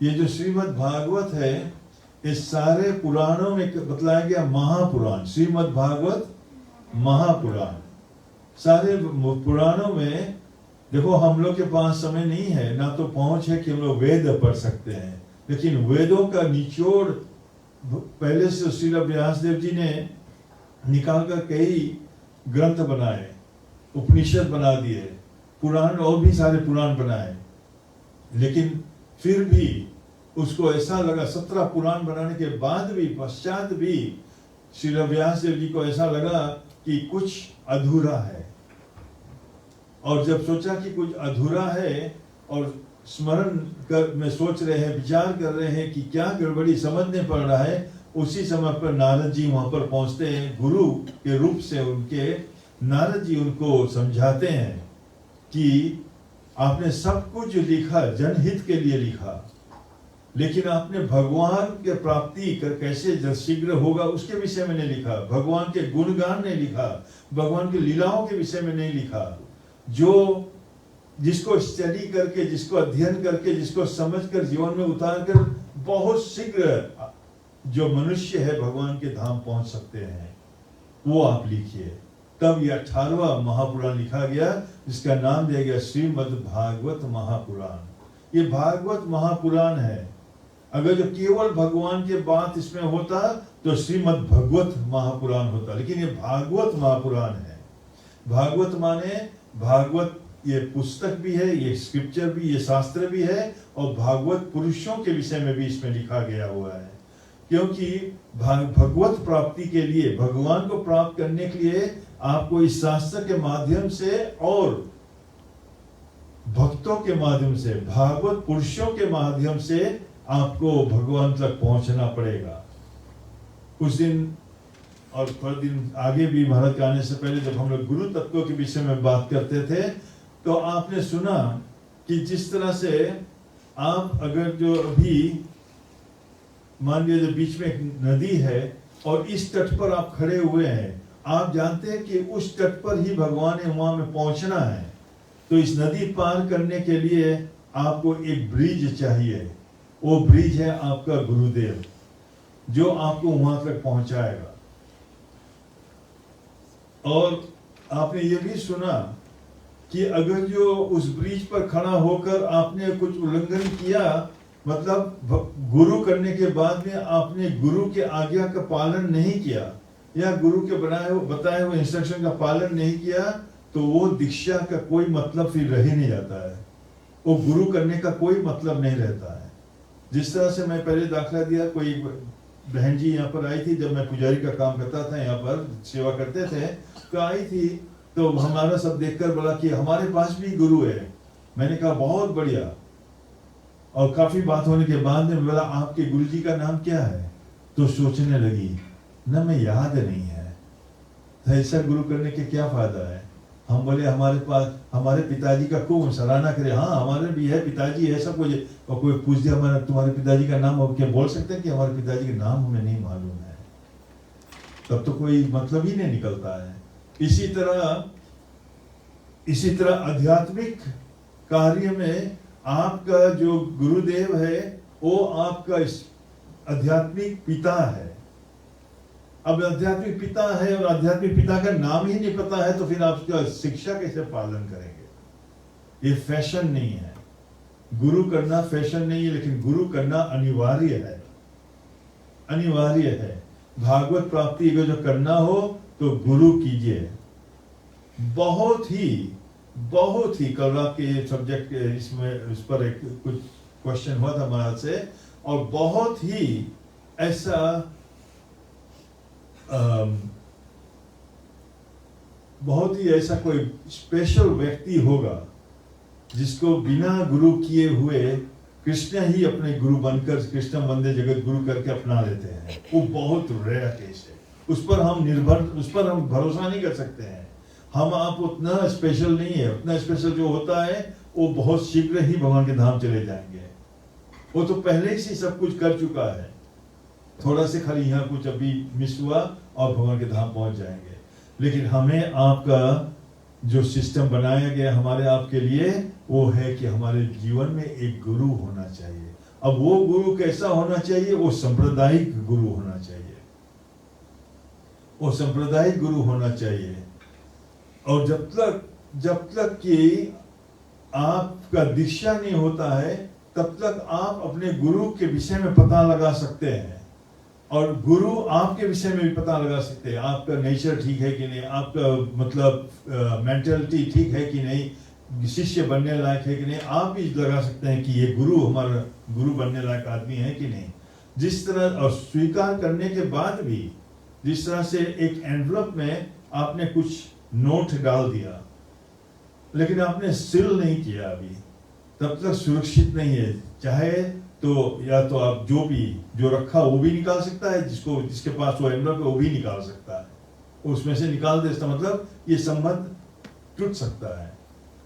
ये जो श्रीमद् भागवत है, इस सारे पुराणों में बतलाया गया महापुराण, श्रीमद् भागवत महापुराण। सारे पुराणों में देखो, हम लोग के पास समय नहीं है, ना तो पहुंच है कि हम लोग वेद पढ़ सकते हैं, लेकिन वेदों का निचोड़ पहले से श्रील व्यासदेव जी ने निकाल कर कई ग्रंथ बनाए, उपनिषद बना दिए, पुराण और भी सारे पुराण बनाए। लेकिन फिर भी उसको ऐसा लगा, 17 पुराण बनाने के बाद भी, पश्चात भी श्रील व्यासदेव जी को ऐसा लगा कि कुछ अधूरा है। और जब सोचा कि कुछ अधूरा है और स्मरण कर में सोच रहे हैं, विचार कर रहे हैं कि क्या गड़बड़ी समझ नहीं पड़ रहा है, उसी समय पर नारद जी वहां पर पहुंचते हैं। गुरु के रूप से उनके नारद जी उनको समझाते हैं कि आपने सब कुछ लिखा जनहित के लिए लिखा, लेकिन आपने भगवान के प्राप्ति कैसे शीघ्र होगा उसके विषय में नहीं लिखा, भगवान के गुणगान नहीं लिखा, भगवान की लीलाओं के विषय में नहीं लिखा। जो जिसको स्टडी करके, जिसको अध्ययन करके, जिसको समझकर जीवन में उतार कर बहुत शीघ्र जो मनुष्य है भगवान के धाम पहुंच सकते हैं, वो आप लिखिए। तब यह 18वां महापुराण लिखा गया, जिसका नाम दिया गया श्रीमद् भागवत महापुराण। ये भागवत महापुराण है। अगर जो केवल भगवान के बात इसमें होता तो श्रीमद् भगवत महापुराण होता, लेकिन ये भागवत महापुराण है। भागवत माने भागवत, ये पुस्तक भी है, ये स्क्रिप्चर भी, ये शास्त्र भी है, और भागवत पुरुषों के विषय में भी इसमें लिखा गया हुआ है। क्योंकि भगवत प्राप्ति के लिए, भगवान को प्राप्त करने के लिए आपको इस शास्त्र के माध्यम से और भक्तों के माध्यम से, भागवत पुरुषों के माध्यम से आपको भगवान तक पहुंचना पड़ेगा। कुछ दिन और थोड़े दिन आगे भी महाराज के आने से पहले जब हम लोग गुरु तत्वों के विषय में बात करते थे, तो आपने सुना कि जिस तरह से आप अगर जो अभी मान लीजिए बीच में एक नदी है और इस तट पर आप खड़े हुए हैं, आप जानते हैं कि उस तट पर ही भगवान ने वहां में पहुंचना है। तो इस नदी पार करने के लिए आपको एक ब्रिज चाहिए। वो ब्रिज है आपका गुरुदेव, जो आपको वहां तक पहुंचाएगा। और आपने ये भी सुना कि अगर जो उस ब्रिज पर खड़ा होकर आपने कुछ उल्लंघन किया, मतलब गुरु करने के बाद में आपने गुरु के आज्ञा का पालन नहीं किया या गुरु के बताए हुए इंस्ट्रक्शन का पालन नहीं किया, तो वो दीक्षा का कोई मतलब फिर रह ही नहीं जाता है। वो गुरु करने का कोई मतलब नहीं रहता है। जिस तरह से मैं पहले दाखिला दिया, कोई बहन जी यहाँ पर आई थी, जब मैं पुजारी का काम करता था, यहाँ पर सेवा करते थे, तो आई थी तो हमारा सब देखकर बोला कि हमारे पास भी गुरु है। मैंने कहा बहुत बढ़िया। और काफी बात होने के बाद में बोला आपके गुरुजी का नाम क्या है? तो सोचने लगी, ना मैं याद नहीं है। तो ऐसा गुरु करने के क्या फायदा है? हम बोले हमारे पास हमारे पिताजी का खूब सराहना करे, हाँ हमारे भी है पिताजी है सब कुछ। और कोई पूछ दिया हमारा तुम्हारे पिताजी का नाम, और क्या बोल सकते हैं कि हमारे पिताजी का नाम हमें नहीं मालूम है? तब तो कोई मतलब ही नहीं निकलता है। इसी तरह आध्यात्मिक कार्य में आपका जो गुरुदेव है वो आपका आध्यात्मिक पिता है। अब आध्यात्मिक पिता है और आध्यात्मिक पिता का नाम ही नहीं पता है तो फिर आप उसका शिक्षा कैसे पालन करेंगे? ये फैशन नहीं है। गुरु करना फैशन नहीं है, लेकिन गुरु करना अनिवार्य है, अनिवार्य है। भागवत प्राप्ति को जो करना हो तो गुरु कीजिए। बहुत ही कल रात के सब्जेक्ट इसमें इस पर एक कुछ क्वेश्चन हुआ था हमारे से, और बहुत ही ऐसा कोई स्पेशल व्यक्ति होगा जिसको बिना गुरु किए हुए कृष्ण ही अपने गुरु बनकर कृष्ण वंदे जगत गुरु करके अपना लेते हैं। वो बहुत रेयर केस है। उस पर हम भरोसा नहीं कर सकते हैं। हम आप उतना स्पेशल नहीं है। उतना स्पेशल जो होता है वो बहुत शीघ्र ही भगवान के धाम चले जाएंगे। वो तो पहले से सब कुछ कर चुका है, थोड़ा से खाली यहाँ कुछ अभी मिस हुआ और भगवान के धाम पहुंच जाएंगे। लेकिन हमें आपका जो सिस्टम बनाया गया हमारे आपके लिए वो है कि हमारे जीवन में एक गुरु होना चाहिए। अब वो गुरु कैसा होना चाहिए? वो सांप्रदायिक गुरु होना चाहिए, वो सांप्रदायिक गुरु होना चाहिए। और जब तक कि आपका दीक्षा नहीं होता है तब तक आप अपने गुरु के विषय में पता लगा सकते हैं, और गुरु आपके विषय में भी पता लगा सकते हैं। आपका नेचर ठीक है कि नहीं, आपका मतलब मेंटलिटी ठीक है कि नहीं, शिष्य बनने लायक है कि नहीं, आप भी लगा सकते हैं कि ये गुरु हमारा गुरु बनने लायक आदमी है कि नहीं। जिस तरह और स्वीकार करने के बाद भी जिस तरह से एक एनवलप में आपने कुछ नोट डाल दिया लेकिन आपने सील नहीं किया अभी, तब तक सुरक्षित नहीं है। चाहे तो या तो आप जो रखा वो भी निकाल सकता है, जिसके पास वो एनवलप है वो भी निकाल सकता है। उसमें से निकाल दे इसका मतलब ये संबंध टूट सकता है,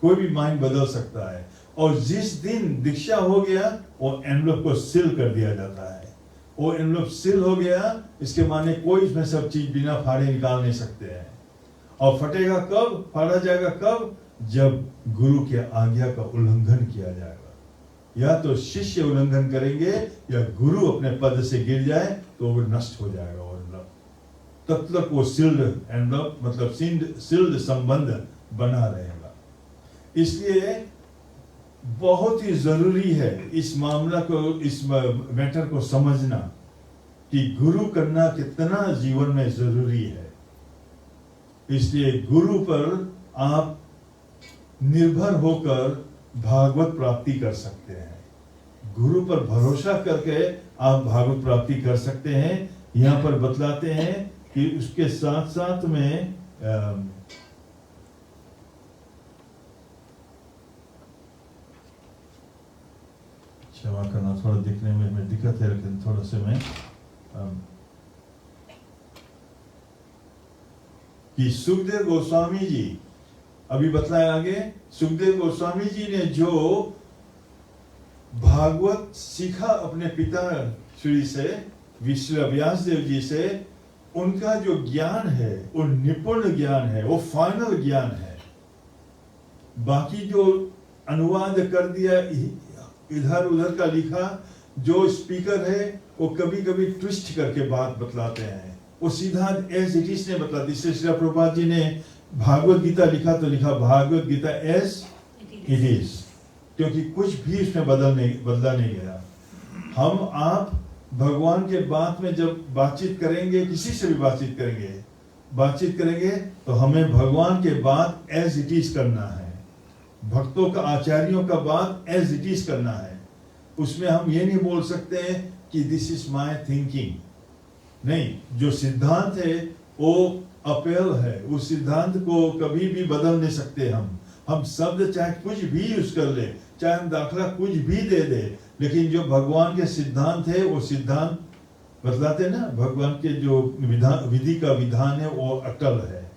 कोई भी माइंड बदल सकता है। और जिस दिन दीक्षा हो गया वो एनवलप को सील कर दिया जाता है। वो एनवलप सील हो गया इसके माने कोई इसमें सब चीज बिना फाड़े निकाल नहीं सकते हैं। और फटेगा कब, फाड़ा जाएगा कब? जब गुरु के आज्ञा का उल्लंघन किया जाएगा। या तो शिष्य उल्लंघन करेंगे या गुरु अपने पद से गिर जाए तो वो नष्ट हो जाएगा। और तब तक वो सील्ड एनवलप मतलब सील्ड संबंध बना रहेगा। इसलिए बहुत ही जरूरी है इस मामला को, इस मैटर को समझना कि गुरु करना कितना जीवन में जरूरी है। इसलिए गुरु पर आप निर्भर होकर भागवत प्राप्ति कर सकते हैं। गुरु पर भरोसा करके आप भागवत प्राप्ति कर सकते हैं। यहाँ पर बतलाते हैं कि उसके साथ साथ में क्षमा करना, थोड़ा दिखने में दिक्कत है लेकिन थोड़ा से मैं कि सुखदेव गोस्वामी जी अभी बतलाया आगे। सुखदेव गोस्वामी जी ने जो भागवत सीखा अपने पिता श्री से, व्यास देव जी से, उनका जो ज्ञान है वो निपुण ज्ञान है, वो फाइनल ज्ञान है। बाकी जो अनुवाद कर दिया, इधर उधर का लिखा, जो स्पीकर है वो कभी कभी ट्विस्ट करके बात बतलाते हैं, वो सीधा एज इट इज ने बतलाती। श्री प्रभुपाद जी ने भागवत गीता लिखा तो लिखा Bhagavad Gita as it is, क्योंकि कुछ भी उसमें बदला नहीं गया। हम आप भगवान के बात में जब बातचीत करेंगे, किसी से भी बातचीत करेंगे तो हमें भगवान के बात एज इट इज करना है। भक्तों का, आचार्यों का बात एज इट इज करना है। उसमें हम ये नहीं बोल सकते कि दिस इज माय थिंकिंग। नहीं, जो सिद्धांत है वो अपेल है, उस सिद्धांत को कभी भी बदल नहीं सकते हम शब्द चाहे कुछ भी यूज कर ले, चाहे हम दाखला कुछ भी दे दे, लेकिन जो भगवान के सिद्धांत है वो सिद्धांत बतलाते ना, भगवान के जो विधि का विधान है वो अटल है,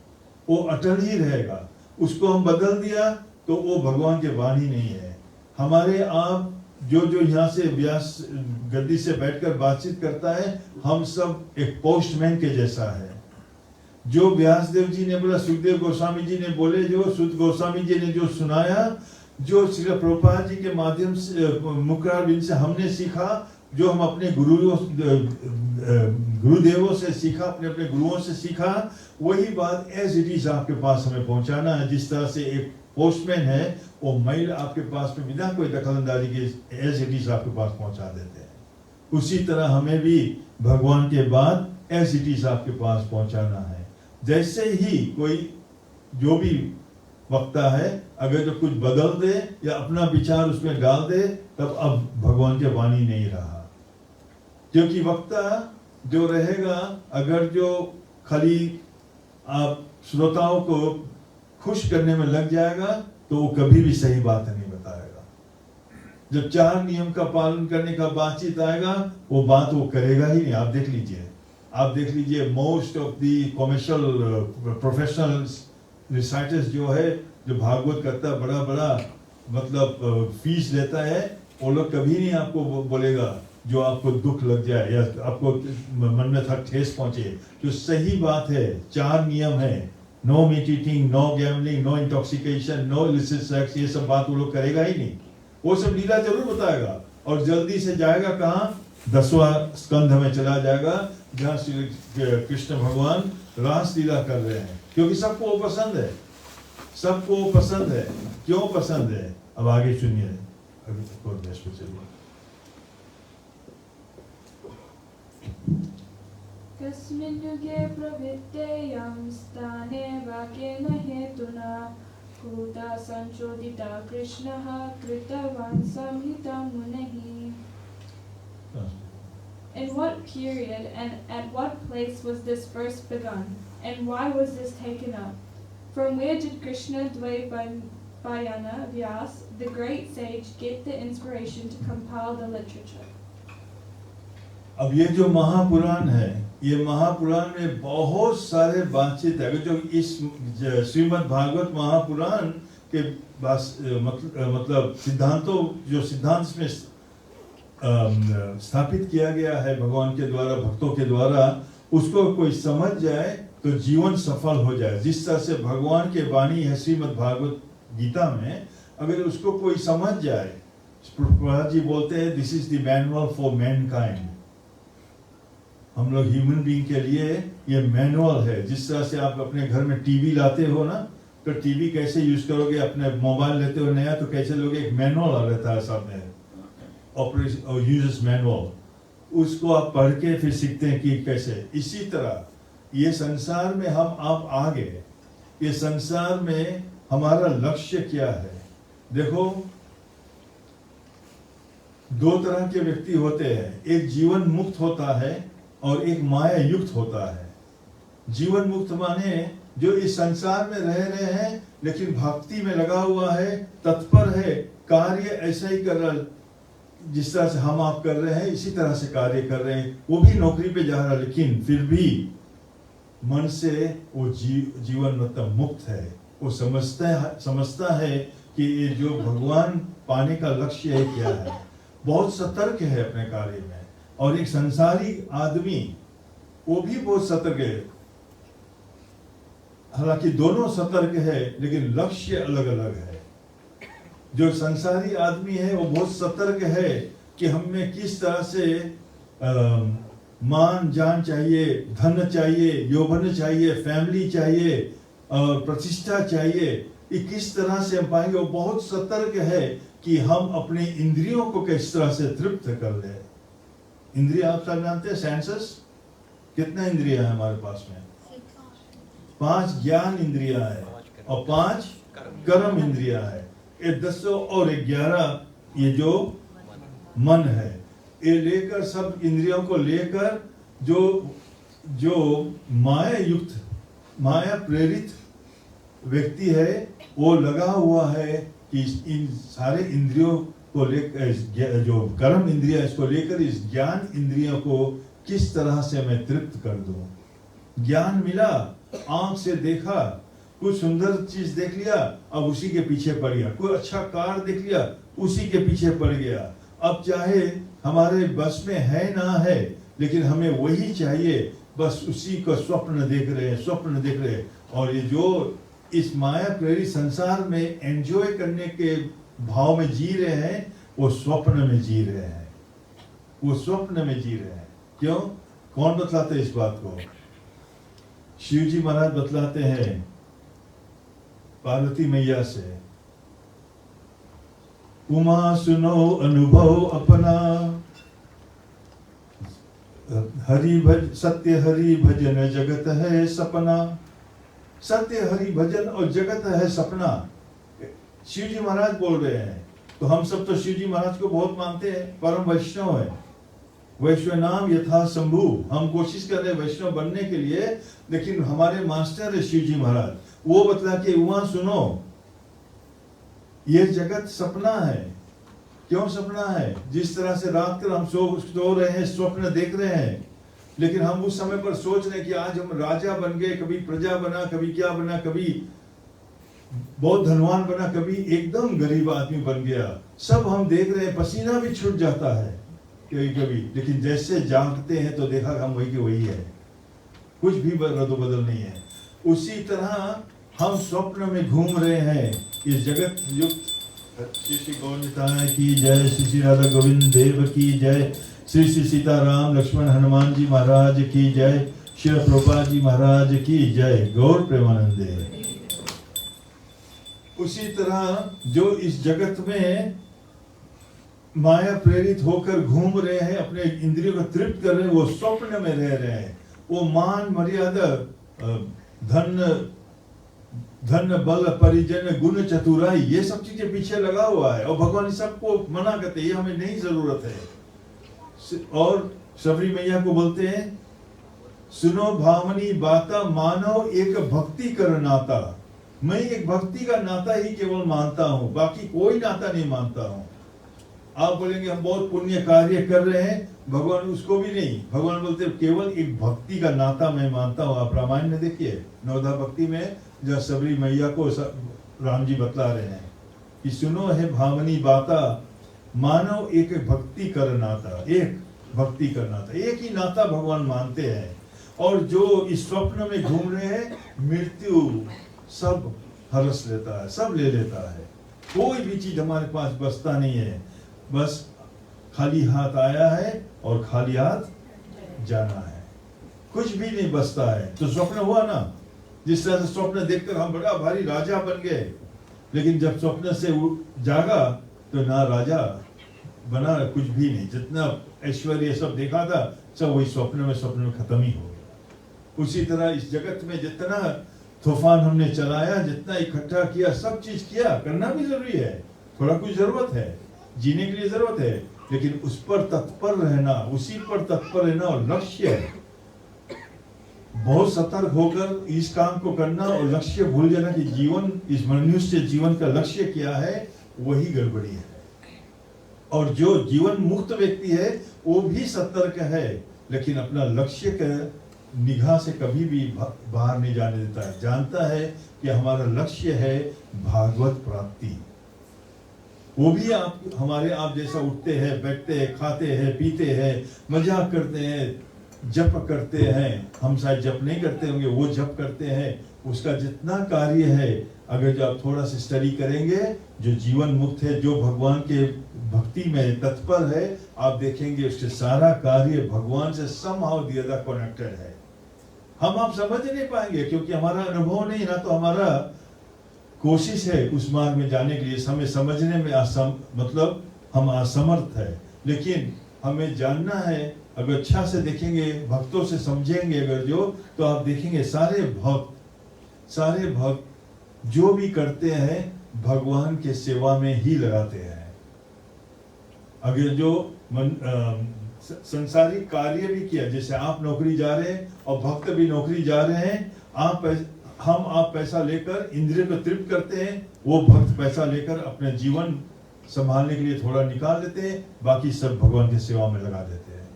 वो अटल ही रहेगा। उसको हम बदल दिया तो वो भगवान के वाणी नहीं है। हमारे आप जो यहाँ से व्यास गद्दी से बैठकर बातचीत करता है, हम सब एक पोस्टमैन के जैसा है। जो व्यासदेव जी ने बोला, सुखदेव गोस्वामी जी ने बोले, जो सुत गोस्वामी जी ने जो सुनाया, जो श्री प्रभुपाद जी के माध्यम से मुखरारविंद से हमने सीखा, जो हम अपने गुरुदेवों से सीखा, अपने गुरुओं से सीखा, वही बात एज इट इज आपके पास हमें पहुंचाना है। जिस तरह से एक पोस्टमैन है वो मेल आपके पास में बिना कोई दखलंदाजी के एज इट इज आपके पास पहुंचा देते हैं, उसी तरह हमें भी भगवान के बाद एज इट इज आपके पास पहुंचाना है। जैसे ही कोई जो भी वक्ता है अगर जो कुछ बदल दे या अपना विचार उसमें डाल दे, तब अब भगवान के वाणी नहीं रहा। क्योंकि वक्ता जो रहेगा, अगर जो खाली आप श्रोताओं को खुश करने में लग जाएगा तो वो कभी भी सही बात नहीं बताएगा। जब 4 नियम का पालन करने का बातचीत आएगा, वो बात वो करेगा ही नहीं। आप देख लीजिए most of the commercial professional reciters जो है, जो भागवत करता बड़ा मतलब फीस लेता है, वो लोग कभी नहीं आपको बोलेगा जो आपको दुख लग जाए या आपको मन में ठेस पहुंचे। जो सही बात है, 4 नियम है, no meat eating, no gambling, no intoxication, no illicit sex, ये सब बात वो लोग करेगा ही नहीं। वो सब लीला जरूर बताएगा और जल्दी से जाएगा कहाँ, 10वां स्कंध में चला जाएगा, जहाँ श्री कृष्ण भगवान रास लीला कर रहे हैं। क्योंकि सबको वो पसंद है, सबको वो पसंद है। क्यों पसंद है, अब आगे सुनिए। अभी तक और देश पे चलिए। कस्मिन् युगे प्रवृत्तेयं स्थाने वाक्येन हेतुना भूता संचोदिता कृष्णः कृतवान् संहितां मुनेः। In what period and at what place was this first begun, and why was this taken up? From where did Krishna Dvaipayana Vyas, the great sage, get the inspiration to compile the literature? अब ये जो महापुराण है, ये महापुराण में बहुत सारे बातचीत है। जो इस श्रीमद् भागवत महापुराण के मतलब सिद्धांतों, जो सिद्धांत में स्थापित किया गया है भगवान के द्वारा, भक्तों के द्वारा, उसको कोई समझ जाए तो जीवन सफल हो जाए। जिस तरह से भगवान के वाणी है श्रीमद् भागवत गीता में, अगर उसको कोई समझ जाए, प्रभुपाद जी बोलते हैं this is the manual for Mankind. हम लोग ह्यूमन बीइंग के लिए ये मैनुअल है। जिस तरह से आप अपने घर में टीवी लाते हो ना, तो टीवी कैसे यूज करोगे, अपने मोबाइल लेते हो नया तो कैसे लोगे, एक मैनुअल रहता है सामने, ऑपरेशन और यूजर्स मैनुअल, उसको आप पढ़ के फिर सीखते हैं कि कैसे। इसी तरह ये संसार में हम आप आ गए, ये संसार में हमारा लक्ष्य क्या है। देखो, 2 तरह के व्यक्ति होते हैं, एक जीवन मुक्त होता है और एक माया युक्त होता है। जीवन मुक्त माने जो इस संसार में रह रहे हैं लेकिन भक्ति में लगा हुआ है, तत्पर है, कार्य ऐसा ही कर रहा है जिस तरह से हम आप कर रहे हैं, इसी तरह से कार्य कर रहे हैं। वो भी नौकरी पे जा रहा है लेकिन फिर भी मन से वो जीवन मतलब मुक्त है। वो समझता है कि ये जो भगवान पाने का लक्ष्य है क्या है, बहुत सतर्क है अपने कार्य में। और एक संसारी आदमी वो भी बहुत सतर्क है, हालांकि दोनों सतर्क है लेकिन लक्ष्य अलग अलग है। जो संसारी आदमी है वो बहुत सतर्क है कि हमें किस तरह से मान जान चाहिए, धन चाहिए, यौवन चाहिए, फैमिली चाहिए, प्रतिष्ठा चाहिए, ये किस तरह से हम पाएंगे। वो बहुत सतर्क है कि हम अपने इंद्रियों को किस तरह से तृप्त कर ले। इंद्रिय आप सब जानते हैं, सेंसेस कितना इंद्रिया है हमारे पास में, 5 ज्ञान इंद्रिया है और 5 कर्म इंद्रिया है। ये 10 और 11 ये जो मन है, ये लेकर सब इंद्रियों को लेकर जो माया युक्त माया प्रेरित व्यक्ति है, वो लगा हुआ है कि इन सारे इंद्रियों को लेकर, जो कर्म इंद्रिया, इसको लेकर इस ज्ञान इंद्रियों को किस तरह से मैं तृप्त कर दूं। ज्ञान मिला, आंख से देखा, कुछ सुंदर चीज देख लिया, अब उसी के पीछे पड़ गया। कोई अच्छा कार देख लिया, उसी के पीछे पड़ गया। अब चाहे हमारे बस में है ना है, लेकिन हमें वही चाहिए, बस उसी को स्वप्न देख रहे हैं, स्वप्न देख रहे हैं। और ये जो इस माया प्रेरित संसार में एंजॉय करने के भाव में जी रहे हैं, वो स्वप्न में जी रहे हैं, वो स्वप्न में जी रहे हैं। क्यों? कौन बतलाते हैं इस बात को? शिव जी महाराज बतलाते हैं पार्वती मैया से, उमा सुनो अनुभव अपना, हरि भज सत्य हरि भजन जगत है सपना। सत्य हरि भजन और जगत है सपना, शिव जी महाराज बोल रहे हैं। तो हम सब तो शिव जी महाराज को बहुत मानते हैं, परम वैष्णव है, वैष्णव नाम यथा शंभु। हम कोशिश कर रहे हैं वैष्णव बनने के लिए, लेकिन हमारे मास्टर है शिव जी महाराज, वो बतला के उमा सुनो, ये जगत सपना है। क्यों सपना है? जिस तरह से रात कर हम सो रहे हैं, स्वप्न देख रहे हैं, लेकिन हम उस समय पर सोच रहे हैं कि आज हम राजा बन गए, कभी प्रजा बना, कभी क्या बना, कभी बहुत धनवान बना, कभी एकदम गरीब आदमी बन गया। सब हम देख रहे हैं, पसीना भी छूट जाता है कभी कभी, लेकिन जैसे जागते हैं तो देखा हम वही के वही है, कुछ भी बदल नहीं है। उसी तरह हम स्वप्न में घूम रहे हैं। इस जगत युक्त श्री श्री गौरताय की जय, श्री श्री राधा गोविंद देव की जय, श्री श्री सीताराम लक्ष्मण हनुमान जी महाराज की जय, श्री प्रभुपाद जी महाराज की जय, गौर प्रेमानंदे। उसी तरह जो इस जगत में माया प्रेरित होकर घूम रहे हैं, अपने इंद्रियों को तृप्त कर रहे हैं, वो स्वप्न में रह रहे हैं। वो मान मर्यादा, धन बल परिजन गुण चतुराई, ये सब चीजें पीछे लगा हुआ है, और भगवान सबको मना करते हैं, ये हमें नहीं जरूरत है। और सबरी मैया को बोलते हैं, सुनो भावनी बाता, मानो एक भक्ति कर नाता। मैं एक भक्ति का नाता ही केवल मानता हूं, बाकी कोई नाता नहीं मानता हूं। आप बोलेंगे हम बहुत पुण्य कार्य कर रहे हैं, भगवान उसको भी नहीं। भगवान बोलते केवल एक भक्ति का नाता मैं मानता हूं। आप रामायण में देखिए, नवधा भक्ति में जब सबरी मैया को राम जी बतला रहे हैं कि सुनो है भावनी बाता, मानो एक भक्ति कर नाता, एक भक्ति का नाता, एक ही नाता भगवान मानते हैं। और जो इस स्वप्न में घूम रहे हैं, मृत्यु सब हरस लेता है, सब ले लेता है, कोई भी चीज हमारे पास बचता नहीं है। बस खाली हाथ आया है और खाली हाथ जाना है, कुछ भी नहीं बचता है। तो स्वप्न हुआ ना, जिस तरह से स्वप्न देखकर हम बड़ा भारी राजा बन गए, लेकिन जब स्वप्न से जागा तो ना राजा बना, कुछ भी नहीं। जितना ऐश्वर्य सब देखा था, सब वही स्वप्न में खत्म ही हो गया। उसी तरह इस जगत में जितना तूफान हमने चलाया, जितना इकट्ठा किया, सब चीज किया, करना भी जरूरी है, थोड़ा कुछ जरूरत है, जीने के लिए जरूरत है, लेकिन उस पर तत्पर रहना, उसी पर तत्पर रहना, और लक्ष्य बहुत सतर्क होकर इस काम को करना, और लक्ष्य भूल जाना कि जीवन, इस मनुष्य जीवन का लक्ष्य क्या है, वही गड़बड़ी है। और जो जीवन मुक्त व्यक्ति है वो भी सतर्क है, लेकिन अपना लक्ष्य के निगाह से कभी भी बाहर नहीं जाने देता है। जानता है कि हमारा लक्ष्य है भागवत प्राप्ति। वो भी आप जैसा उठते हैं, बैठते हैं, खाते हैं, पीते हैं, मजाक करते हैं, जप करते हैं। हम शायद जप नहीं करते होंगे, वो जप करते हैं। उसका जितना कार्य है, अगर जो आप थोड़ा सा स्टडी करेंगे, जो जीवन मुक्त है, जो भगवान के भक्ति में तत्पर है, आप देखेंगे उसके सारा कार्य भगवान से somehow the other connected है। हम आप समझ नहीं पाएंगे, क्योंकि हमारा अनुभव नहीं ना, तो हमारा कोशिश है उस मार्ग में जाने के लिए, हमें समझने में मतलब हम असमर्थ है। लेकिन हमें जानना है, अगर अच्छा से देखेंगे, भक्तों से समझेंगे अगर जो, तो आप देखेंगे सारे भक्त जो भी करते हैं भगवान के सेवा में ही लगाते हैं। अगर जो संसारिक कार्य भी किया, जैसे आप नौकरी जा रहे हैं और भक्त भी नौकरी जा रहे हैं, आप पैसा लेकर इंद्रिय को तृप्त करते हैं, वो भक्त पैसा लेकर अपने जीवन संभालने के लिए थोड़ा निकाल लेते हैं, बाकी सब भगवान की सेवा में लगा देते हैं।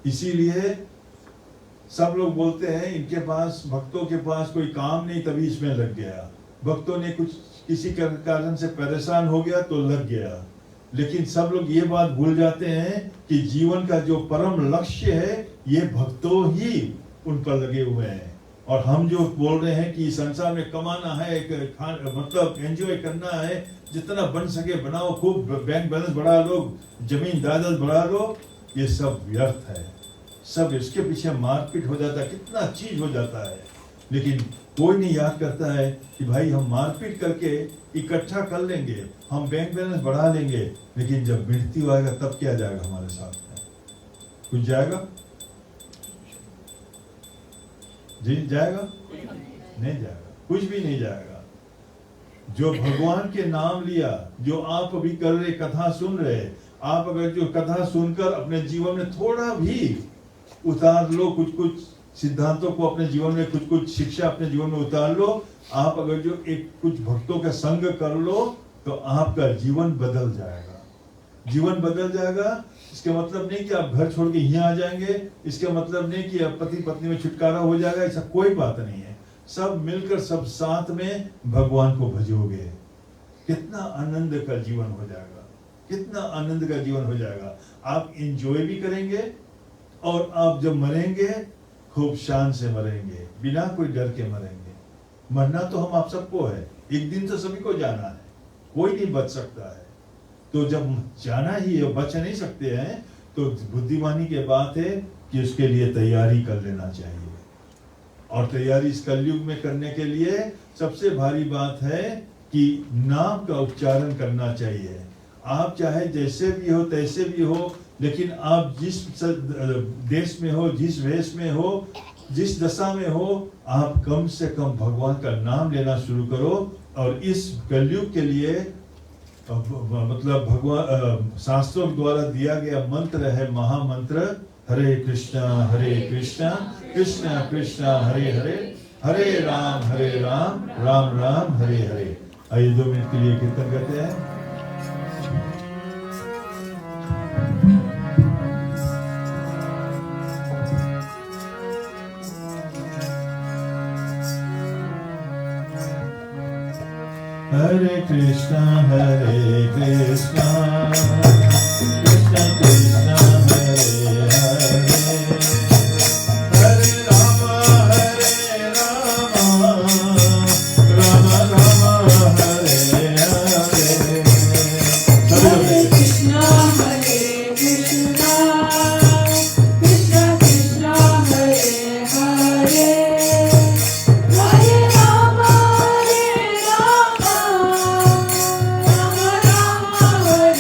इसीलिए सब लोग बोलते हैं इनके पास, भक्तों के पास कोई काम नहीं तभी इसमें लग गया, भक्तों ने कुछ किसी कारण से परेशान हो गया तो लग गया। लेकिन सब लोग ये बात भूल जाते हैं कि जीवन का जो परम लक्ष्य है ये भक्तों ही उन पर लगे हुए हैं। और हम जो बोल रहे हैं कि संसार में कमाना है, मतलब एंजॉय करना है, जितना बन सके बनाओ, खूब बैंक बैलेंस बढ़ा लो, जमीन जायदाद बढ़ा लो, ये सब व्यर्थ है। सब इसके पीछे मारपीट हो जाता है, कितना चीज हो जाता है, लेकिन कोई नहीं याद करता है कि भाई हम मारपीट करके इकट्ठा कर लेंगे, हम बैंक बैलेंस बढ़ा लेंगे, लेकिन जब मृत्यु आएगा तब क्या जाएगा हमारे साथ में? कुछ जाएगा? जी जाएगा? नहीं जाएगा, कुछ भी नहीं जाएगा। जो भगवान के नाम लिया, जो आप अभी कर रहे, कथा सुन रहे, आप अगर जो कथा सुनकर अपने जीवन में थोड़ा भी उतार लो, कुछ सिद्धांतों को अपने जीवन में, कुछ शिक्षा अपने जीवन में उतार लो, आप अगर जो एक कुछ भक्तों का संग कर लो तो आपका जीवन बदल जाएगा। जीवन बदल जाएगा इसका मतलब नहीं कि आप घर छोड़ के यहाँ आ जाएंगे, इसका मतलब नहीं कि आप पति पत्नी में छुटकारा हो जाएगा, ऐसा कोई बात नहीं है। सब मिलकर सब साथ में भगवान को भजोगे, कितना आनंद का जीवन हो जाएगा, कितना आनंद का जीवन हो जाएगा। आप एंजॉय भी करेंगे और आप जब मरेंगे खूब शान से मरेंगे, बिना कोई डर के मरेंगे। मरना तो हम आप सबको है, एक दिन तो सभी को जाना है, कोई नहीं बच सकता है। तो जब जाना ही है, बच नहीं सकते हैं, तो बुद्धिमानी की बात है कि उसके लिए तैयारी कर लेना चाहिए। और तैयारी इस कलयुग में करने के लिए सबसे भारी बात है कि नाम का उच्चारण करना चाहिए। आप चाहे जैसे भी हो तैसे भी हो, लेकिन आप जिस देश में हो, जिस वेश में हो, जिस दशा में हो, आप कम से कम भगवान का नाम लेना शुरू करो। और इस कलयुग के लिए मतलब भगवान शास्त्रों द्वारा दिया गया मंत्र है, महामंत्र, हरे कृष्णा कृष्ण कृष्ण हरे हरे, हरे राम राम राम हरे हरे। आइए 2 मिनट के लिए कीर्तन करते हैं। हरे कृष्णा कृष्ण कृष्ण हरे हरे, हरे Ram Ram Ram Hare Hare. Hare Krishna, Hare Krishna, Krishna Krishna, Hare Hare, Hare Rama, Rama Rama, Hare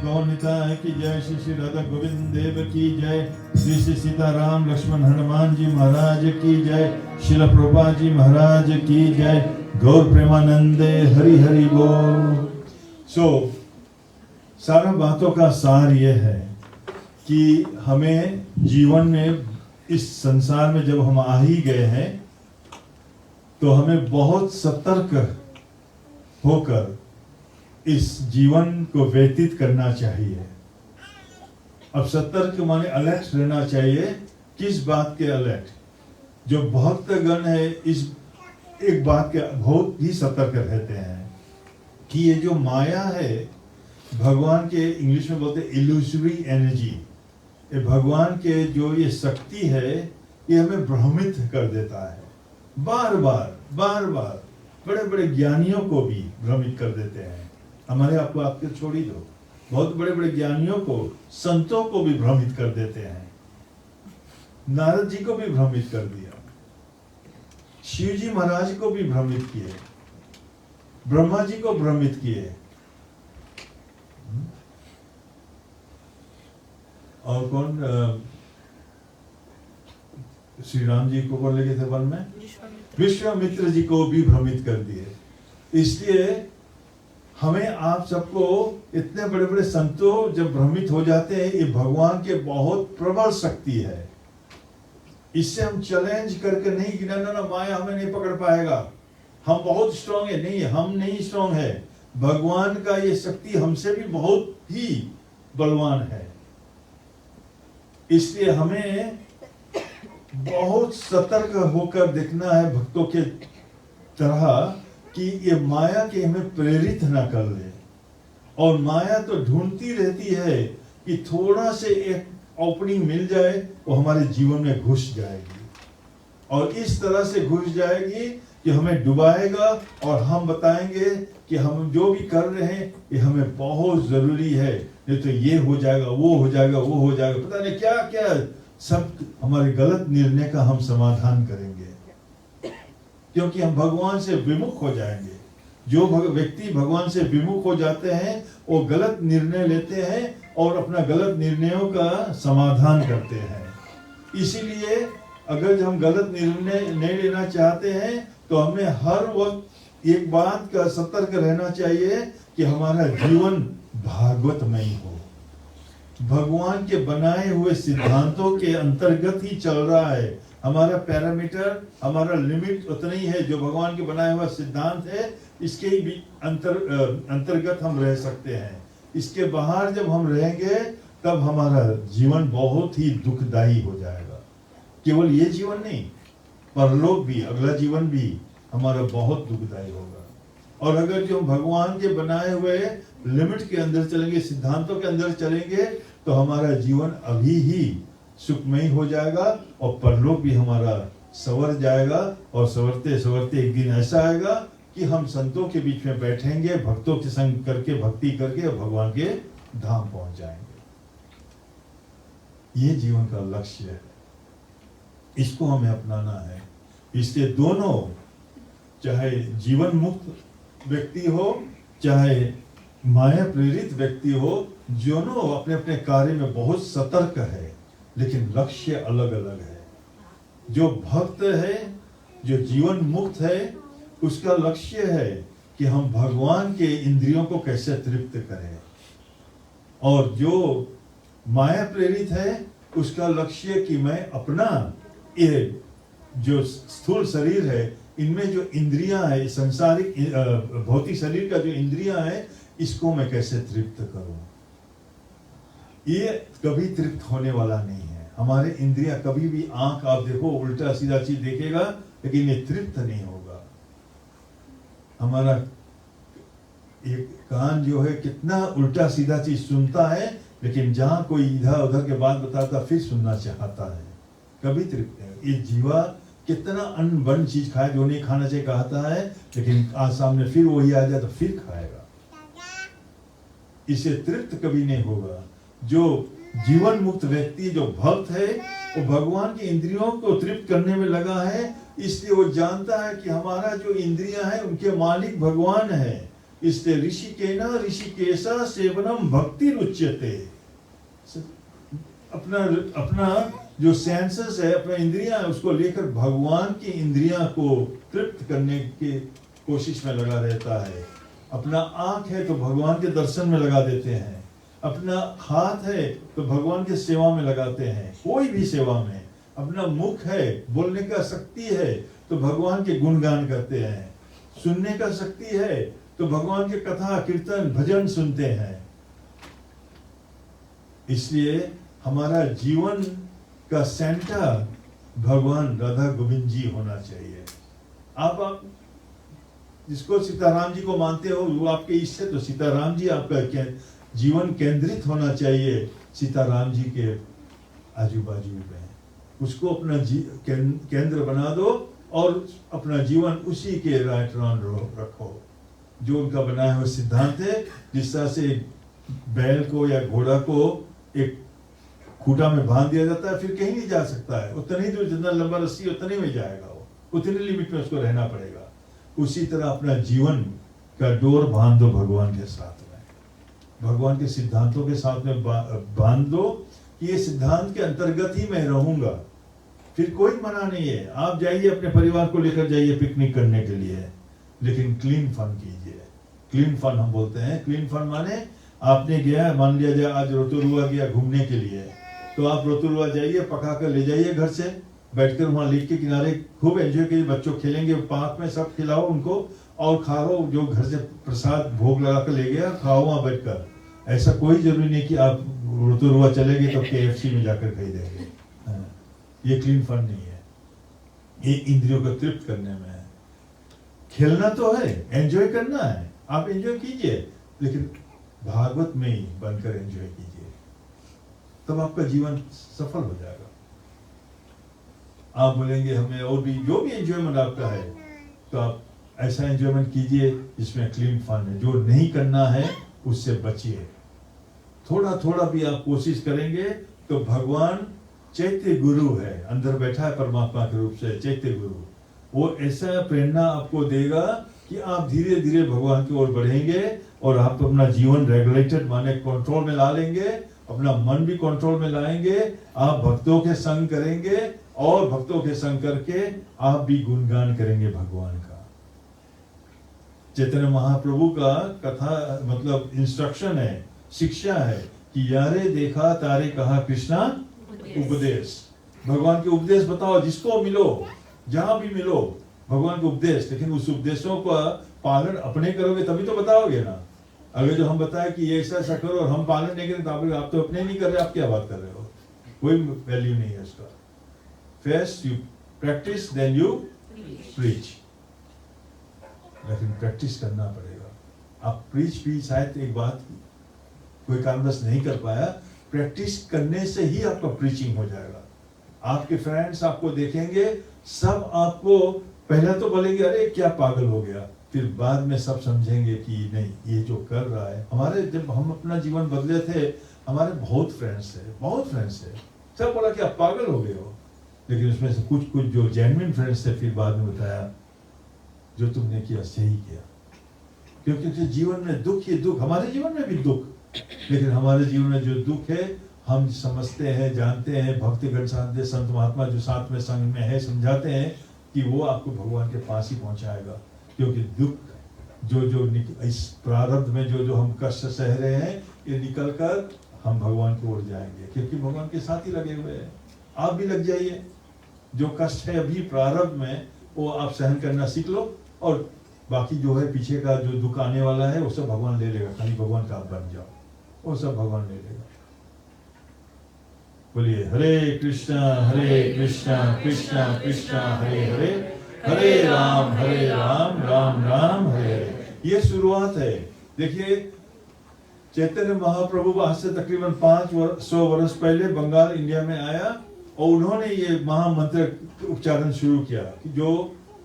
गौर निताय की जय, श्री श्री राधा गोविंद देव की जय, श्री श्री सीताराम लक्ष्मण हनुमान जी महाराज की जय, श्रील प्रभुपाद जी महाराज की जय, गौर प्रेमानंदे हरि हरि बोल। सारा बातों का सार ये है कि हमें जीवन में, इस संसार में जब हम आ ही गए हैं तो हमें बहुत सतर्क होकर इस जीवन को व्यतीत करना चाहिए। अब सतर्क माने अलर्ट रहना चाहिए। किस बात के अलर्ट? जो भक्तगण है इस एक बात के बहुत ही सतर्क रहते हैं कि ये जो माया है, भगवान के इंग्लिश में बोलते हैं इल्यूजरी एनर्जी, ये भगवान के जो ये शक्ति है ये हमें भ्रमित कर देता है। बार बार बड़े बड़े ज्ञानियों को भी भ्रमित कर देते हैं। हमारे आपको आपके छोड़ ही दो, बहुत बड़े बड़े ज्ञानियों को, संतों को भी भ्रमित कर देते हैं। नारद जी को भी भ्रमित कर दिया, शिव जी महाराज को भी भ्रमित किए, ब्रह्मा जी को भ्रमित किए, और कौन, श्री राम जी को कौन लेके थे वन में? विश्वामित्र जी को भी भ्रमित कर दिए। इसलिए हमें आप सबको, इतने बड़े बड़े संतों जब भ्रमित हो जाते हैं, ये भगवान के बहुत प्रबल शक्ति है। इससे हम चैलेंज करके नहीं कि ना माया हमें नहीं पकड़ पाएगा, हम बहुत स्ट्रांग है, नहीं, हम नहीं स्ट्रांग है। भगवान का ये शक्ति हमसे भी बहुत ही बलवान है। इसलिए हमें बहुत सतर्क होकर देखना है भक्तों के तरह कि ये माया के हमें प्रेरित ना कर ले। और माया तो ढूंढती रहती है कि थोड़ा से एक ओपनिंग मिल जाए, वो हमारे जीवन में घुस जाएगी, और इस तरह से घुस जाएगी कि हमें डुबाएगा, और हम बताएंगे कि हम जो भी कर रहे हैं ये हमें बहुत जरूरी है, नहीं तो ये हो जाएगा, वो हो जाएगा, वो हो जाएगा, पता नहीं क्या क्या, सब हमारे गलत निर्णय का हम समाधान करेंगे, क्योंकि हम भगवान से विमुख हो जाएंगे। जो व्यक्ति भगवान से विमुख हो जाते हैं वो गलत निर्णय लेते हैं और अपना गलत निर्णयों का समाधान करते हैं। इसीलिए अगर हम गलत निर्णय नहीं लेना चाहते हैं तो हमें हर वक्त एक बात का सतर्क रहना चाहिए कि हमारा जीवन भागवतमय हो, भगवान के बनाए हुए सिद्धांतों के अंतर्गत ही चल रहा है। हमारा पैरामीटर, हमारा लिमिट उतना ही है जो भगवान के बनाए हुआ सिद्धांत है, इसके ही भी अंतर्गत हम रह सकते हैं। इसके बाहर जब हम रहेंगे तब हमारा जीवन बहुत ही दुखदायी हो जाएगा। केवल ये जीवन नहीं, परलोक भी, अगला जीवन भी हमारा बहुत दुखदायी होगा। और अगर जो हम भगवान के बनाए हुए लिमिट के अंदर चलेंगे, सिद्धांतों के अंदर चलेंगे, तो हमारा जीवन अभी ही सुखमय हो जाएगा और परलोक भी हमारा संवर जाएगा। और संवरते संवरते एक दिन ऐसा आएगा कि हम संतों के बीच में बैठेंगे, भक्तों के संग करके, भक्ति करके भगवान के धाम पहुंच जाएंगे। ये जीवन का लक्ष्य है, इसको हमें अपनाना है। इसलिए दोनों, चाहे जीवन मुक्त व्यक्ति हो चाहे माया प्रेरित व्यक्ति हो, दोनों अपने अपने कार्य में बहुत सतर्क है, लेकिन लक्ष्य अलग अलग है। जो भक्त है, जो जीवन मुक्त है, उसका लक्ष्य है कि हम भगवान के इंद्रियों को कैसे तृप्त करें। और जो माया प्रेरित है, उसका लक्ष्य कि मैं अपना ये जो स्थूल शरीर है, इनमें जो इंद्रियां है, संसारिक भौतिक शरीर का जो इंद्रियां है, इसको मैं कैसे तृप्त करूं। ये कभी तृप्त होने वाला नहीं है। हमारे इंद्रियां कभी भी, आंख आप देखो उल्टा सीधा चीज देखेगा, लेकिन ये तृप्त नहीं होगा। हमारा एक कान जो है कितना उल्टा सीधा चीज सुनता है, लेकिन जहां कोई इधर उधर के बात बताता फिर सुनना चाहता है, कभी तृप्त नहीं। ये जीवा कितना अन्न बन चीज खाए जो नहीं खाना चाहिए कहता है, लेकिन आज सामने फिर वही आ जाए तो फिर खाएगा, इसे तृप्त कभी नहीं होगा। जो जीवन मुक्त व्यक्ति, जो भक्त है, वो भगवान की इंद्रियों को तृप्त करने में लगा है। इसलिए वो जानता है कि हमारा जो इंद्रियां हैं उनके मालिक भगवान है। इसलिए ऋषिकेशा सेवनम भक्ति रुच्यते। अपना अपना जो सेंसेस है, अपना इंद्रियां है, उसको लेकर भगवान की इंद्रियां को तृप्त करने की कोशिश में लगा रहता है। अपना आंख है तो भगवान के दर्शन में लगा देते हैं, अपना हाथ है तो भगवान के सेवा में लगाते हैं, कोई भी सेवा में। अपना मुख है, बोलने का शक्ति है तो भगवान के गुणगान करते हैं, सुनने का शक्ति है तो भगवान के कथा कीर्तन भजन सुनते हैं। इसलिए हमारा जीवन का सेंटर भगवान राधा गोविंद जी होना चाहिए। आप जिसको सीताराम जी को मानते हो वो आपके इष्ट है, तो सीताराम जी आपका जीवन केंद्रित होना चाहिए सीताराम जी के आजू बाजू में। उसको अपना केंद्र बना दो और अपना जीवन उसी के राइट राउंड रखो। जो उनका बनाया हुआ सिद्धांत है, जिस तरह से बैल को या घोड़ा को एक खूटा में बांध दिया जाता है, फिर कहीं नहीं जा सकता है, उतनी दूर जितना लंबा रस्सी उतने में जाएगा, वो उतनी लिमिट में उसको रहना पड़ेगा। उसी तरह अपना जीवन का डोर बांध दो भगवान के साथ में, भगवान के सिद्धांतों के साथ में बांध दो कि ये सिद्धांत के अंतर्गत ही मैं रहूंगा। फिर कोई मना नहीं है, आप जाइए अपने परिवार को लेकर जाइए पिकनिक करने के लिए, लेकिन क्लीन फन कीजिए। क्लीन फन हम बोलते हैं। क्लीन फन माने आपने गया, मान लिया जाए आज रोतुरुआ गया घूमने के लिए, तो आप रोतुरुआ जाइए, पका कर ले जाइए घर से, बैठकर वहाँ लेक के किनारे खूब एंजॉय कीजिए। बच्चों खेलेंगे पार्क में, सब खिलाओ उनको और खाओ। जो घर से प्रसाद भोग लगा कर ले गया, खाओ वहाँ बैठकर। ऐसा कोई जरूरी नहीं कि आप रोतुरुआ चलेंगे तो KFC में जाकर खरीदेंगे। ये क्लीन फन नहीं है, ये इंद्रियों को तृप्त करने में है। खेलना तो है, एंजॉय करना है, आप एंजॉय कीजिए, लेकिन भागवत में ही बनकर एंजॉय कीजिए, तब आपका जीवन सफल हो जाएगा। आप बोलेंगे हमें और भी जो भी एंजॉयमेंट आपका है, तो आप ऐसा एंजॉयमेंट कीजिए जिसमें क्लीन फन है। जो नहीं करना है उससे बचिए। थोड़ा थोड़ा भी आप कोशिश करेंगे तो भगवान चैत्य गुरु है, अंदर बैठा है परमात्मा के रूप से चैत्य गुरु, वो ऐसा प्रेरणा आपको देगा कि आप धीरे धीरे भगवान की ओर बढ़ेंगे और आप अपना जीवन रेगुलेटेड माने कंट्रोल में ला लेंगे, अपना मन भी कंट्रोल में लाएंगे। आप भक्तों के संग करेंगे और भक्तों के संग करके आप भी गुणगान करेंगे भगवान का। चैतन्य महाप्रभु का कथा मतलब इंस्ट्रक्शन है, शिक्षा है कि यारे देखा तारे कहा कृष्णा उपदेश। भगवान के उपदेश बताओ, जिसको मिलो, जहां भी मिलो भगवान के उपदेश, लेकिन उस उपदेशों का पालन अपने करोगे तभी तो बताओगे ना। अगर जो हम बताए कि ये ऐसा ऐसा करो और हम पालन नहीं करें तो आप तो अपने नहीं कर रहे, आप क्या बात कर रहे हो, कोई वैल्यू नहीं है उसका। First you practice then you preach, लेकिन प्रैक्टिस करना पड़ेगा। आप प्रीच भी शायद एक बात कोई कारणवश नहीं कर पाया, प्रैक्टिस करने से ही आपका प्रीचिंग हो जाएगा। आपके फ्रेंड्स आपको देखेंगे, सब आपको पहले तो बोलेंगे अरे क्या पागल हो गया, फिर बाद में सब समझेंगे कि नहीं ये जो कर रहा है। हमारे जब हम अपना जीवन बदले थे, हमारे बहुत फ्रेंड्स थे, सब बोला कि आप पागल हो गए हो, लेकिन उसमें से कुछ जो जेन्युइन फ्रेंड्स थे फिर बाद में बताया जो तुमने किया सही किया। क्योंकि जीवन में दुख ही दुख, हमारे जीवन में भी दुख, लेकिन हमारे जीवन में जो दुख है हम समझते हैं, जानते हैं, भक्तगण साथ संत महात्मा जो साथ में संग में है समझाते हैं कि वो आपको भगवान के पास ही पहुंचाएगा। क्योंकि दुख जो इस प्रारब्ध में जो हम कष्ट सह रहे हैं, ये निकल कर हम भगवान की ओर जाएंगे, क्योंकि भगवान के साथ ही लगे हुए हैं। आप भी लग जाइए, जो कष्ट है अभी प्रारब्ध में वो आप सहन करना सीख लो, और बाकी जो है पीछे का जो दुख आने वाला है वो सब भगवान ले लेगा। खाली भगवान का आप बन जाओ, वो सब भगवान ले लेगा। बोलिए हरे कृष्णा कृष्णा कृष्णा हरे हरे, हरे राम राम राम हरे हरे। ये शुरुआत है। देखिए चैतन्य महाप्रभु आज से तकरीबन 500 वर्ष पहले बंगाल इंडिया में आया और उन्होंने ये महामंत्र उच्चारण शुरू किया कि जो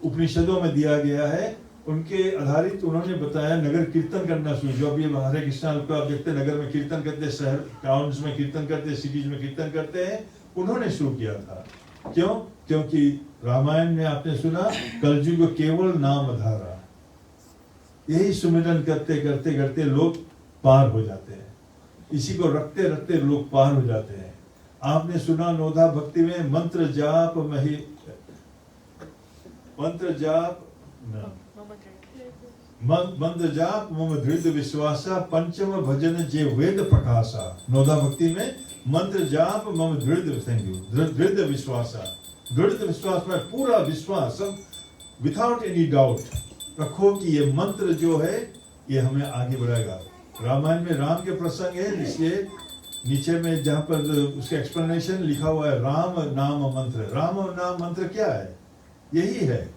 उपनिषदों में दिया गया है उनके आधारित उन्होंने बताया। नगर कीर्तन करना शुरू, जो अभी हरे कृष्णा को आप देखते हैं नगर में कीर्तन करते, शहर टाउन्स में कीर्तन करते, सिटीज में कीर्तन करते हैं, उन्होंने शुरू किया था। क्यों? क्योंकि रामायण में आपने सुना कलयुग केवल नाम आधारा, यही सुमिरन करते करते करते लोग पार हो जाते हैं। इसी को रखते रखते लोग पार हो जाते हैं। आपने सुना नोदा भक्ति में मंत्र जाप मंत्र जाप मम दृढ़ विश्वासा पंचम भजन जे वेद प्रकाशा। नोदा भक्ति में मंत्र जाप मम दृढ़ विश्वासा, दृढ़ विश्वास में पूरा विश्वास, विदाउट एनी डाउट रखो कि ये मंत्र जो है ये हमें आगे बढ़ाएगा। रामायण में राम के प्रसंग है, इसलिए नीचे में जहाँ पर उसका एक्सप्लेनेशन लिखा हुआ है राम नाम मंत्र। राम नाम मंत्र क्या है? यही है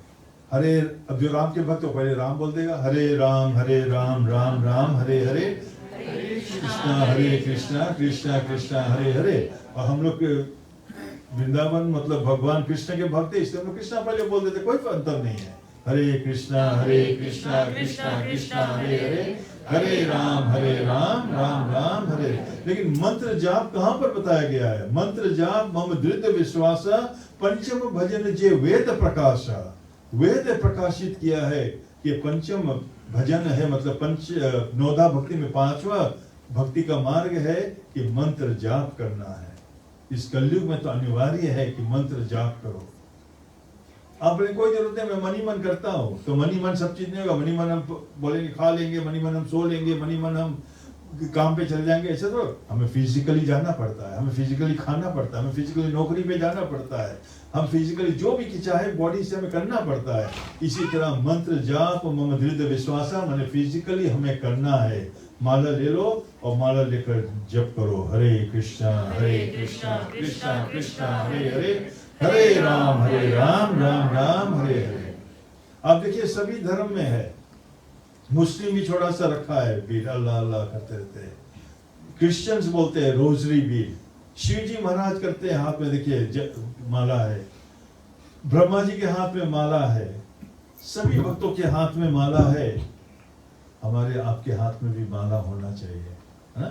हरे। अब जो राम के भक्त हो पहले राम बोल देगा, हरे राम राम राम हरे हरे, हरे कृष्णा कृष्णा कृष्णा हरे हरे। और हम लोग वृंदावन मतलब भगवान कृष्ण के भक्त है, इसलिए हम लोग कृष्णा पहले बोल देते, कोई अंतर नहीं है। हरे कृष्णा कृष्णा कृष्णा हरे हरे, हरे राम राम राम हरे। लेकिन मंत्र जाप कहाँ पर बताया गया है? मंत्र जाप मम दृढ़ विश्वास पंचम भजन जे वेद प्रकाशा। वेद प्रकाशित किया है कि पंचम भजन है, मतलब नोदा भक्ति में पांचवा भक्ति का मार्ग है कि मंत्र जाप करना है। इस कलयुग में तो अनिवार्य है कि मंत्र जाप करो। आपने कोई जरूरत नहीं मैं मनी मन करता हूँ, तो मनी मन सब चीज नहीं होगा। मनी मन हम बोलेंगे खा लेंगे, मनी मन हम सो लेंगे, मनी मन हम काम पे चले जाएंगे, ऐसे तो हमें फिजिकली जाना पड़ता है, हमें फिजिकली खाना पड़ता है, हमें फिजिकली नौकरी पे जाना पड़ता है, हम फिजिकली जो भी चाहे बॉडी से हमें करना पड़ता है। इसी तरह मंत्र जाप मम दृढ़ विश्वासा मैंने फिजिकली हमें करना है। माला ले लो और माला लेकर जप करो, हरे कृष्णा कृष्णा कृष्णा हरे हरे, हरे राम राम राम हरे हरे। आप देखिए सभी धर्म में है। मुस्लिम भी थोड़ा सा रखा है बीट, अल्लाह अल्लाह करते रहते हैं। क्रिश्चियंस बोलते हैं रोजरी बीट। शिव जी महाराज करते हैं, हाथ में देखिए माला है। ब्रह्मा जी के हाथ में माला है। सभी भक्तों के हाथ में माला है। हमारे आपके हाथ में भी माला होना चाहिए, है ना?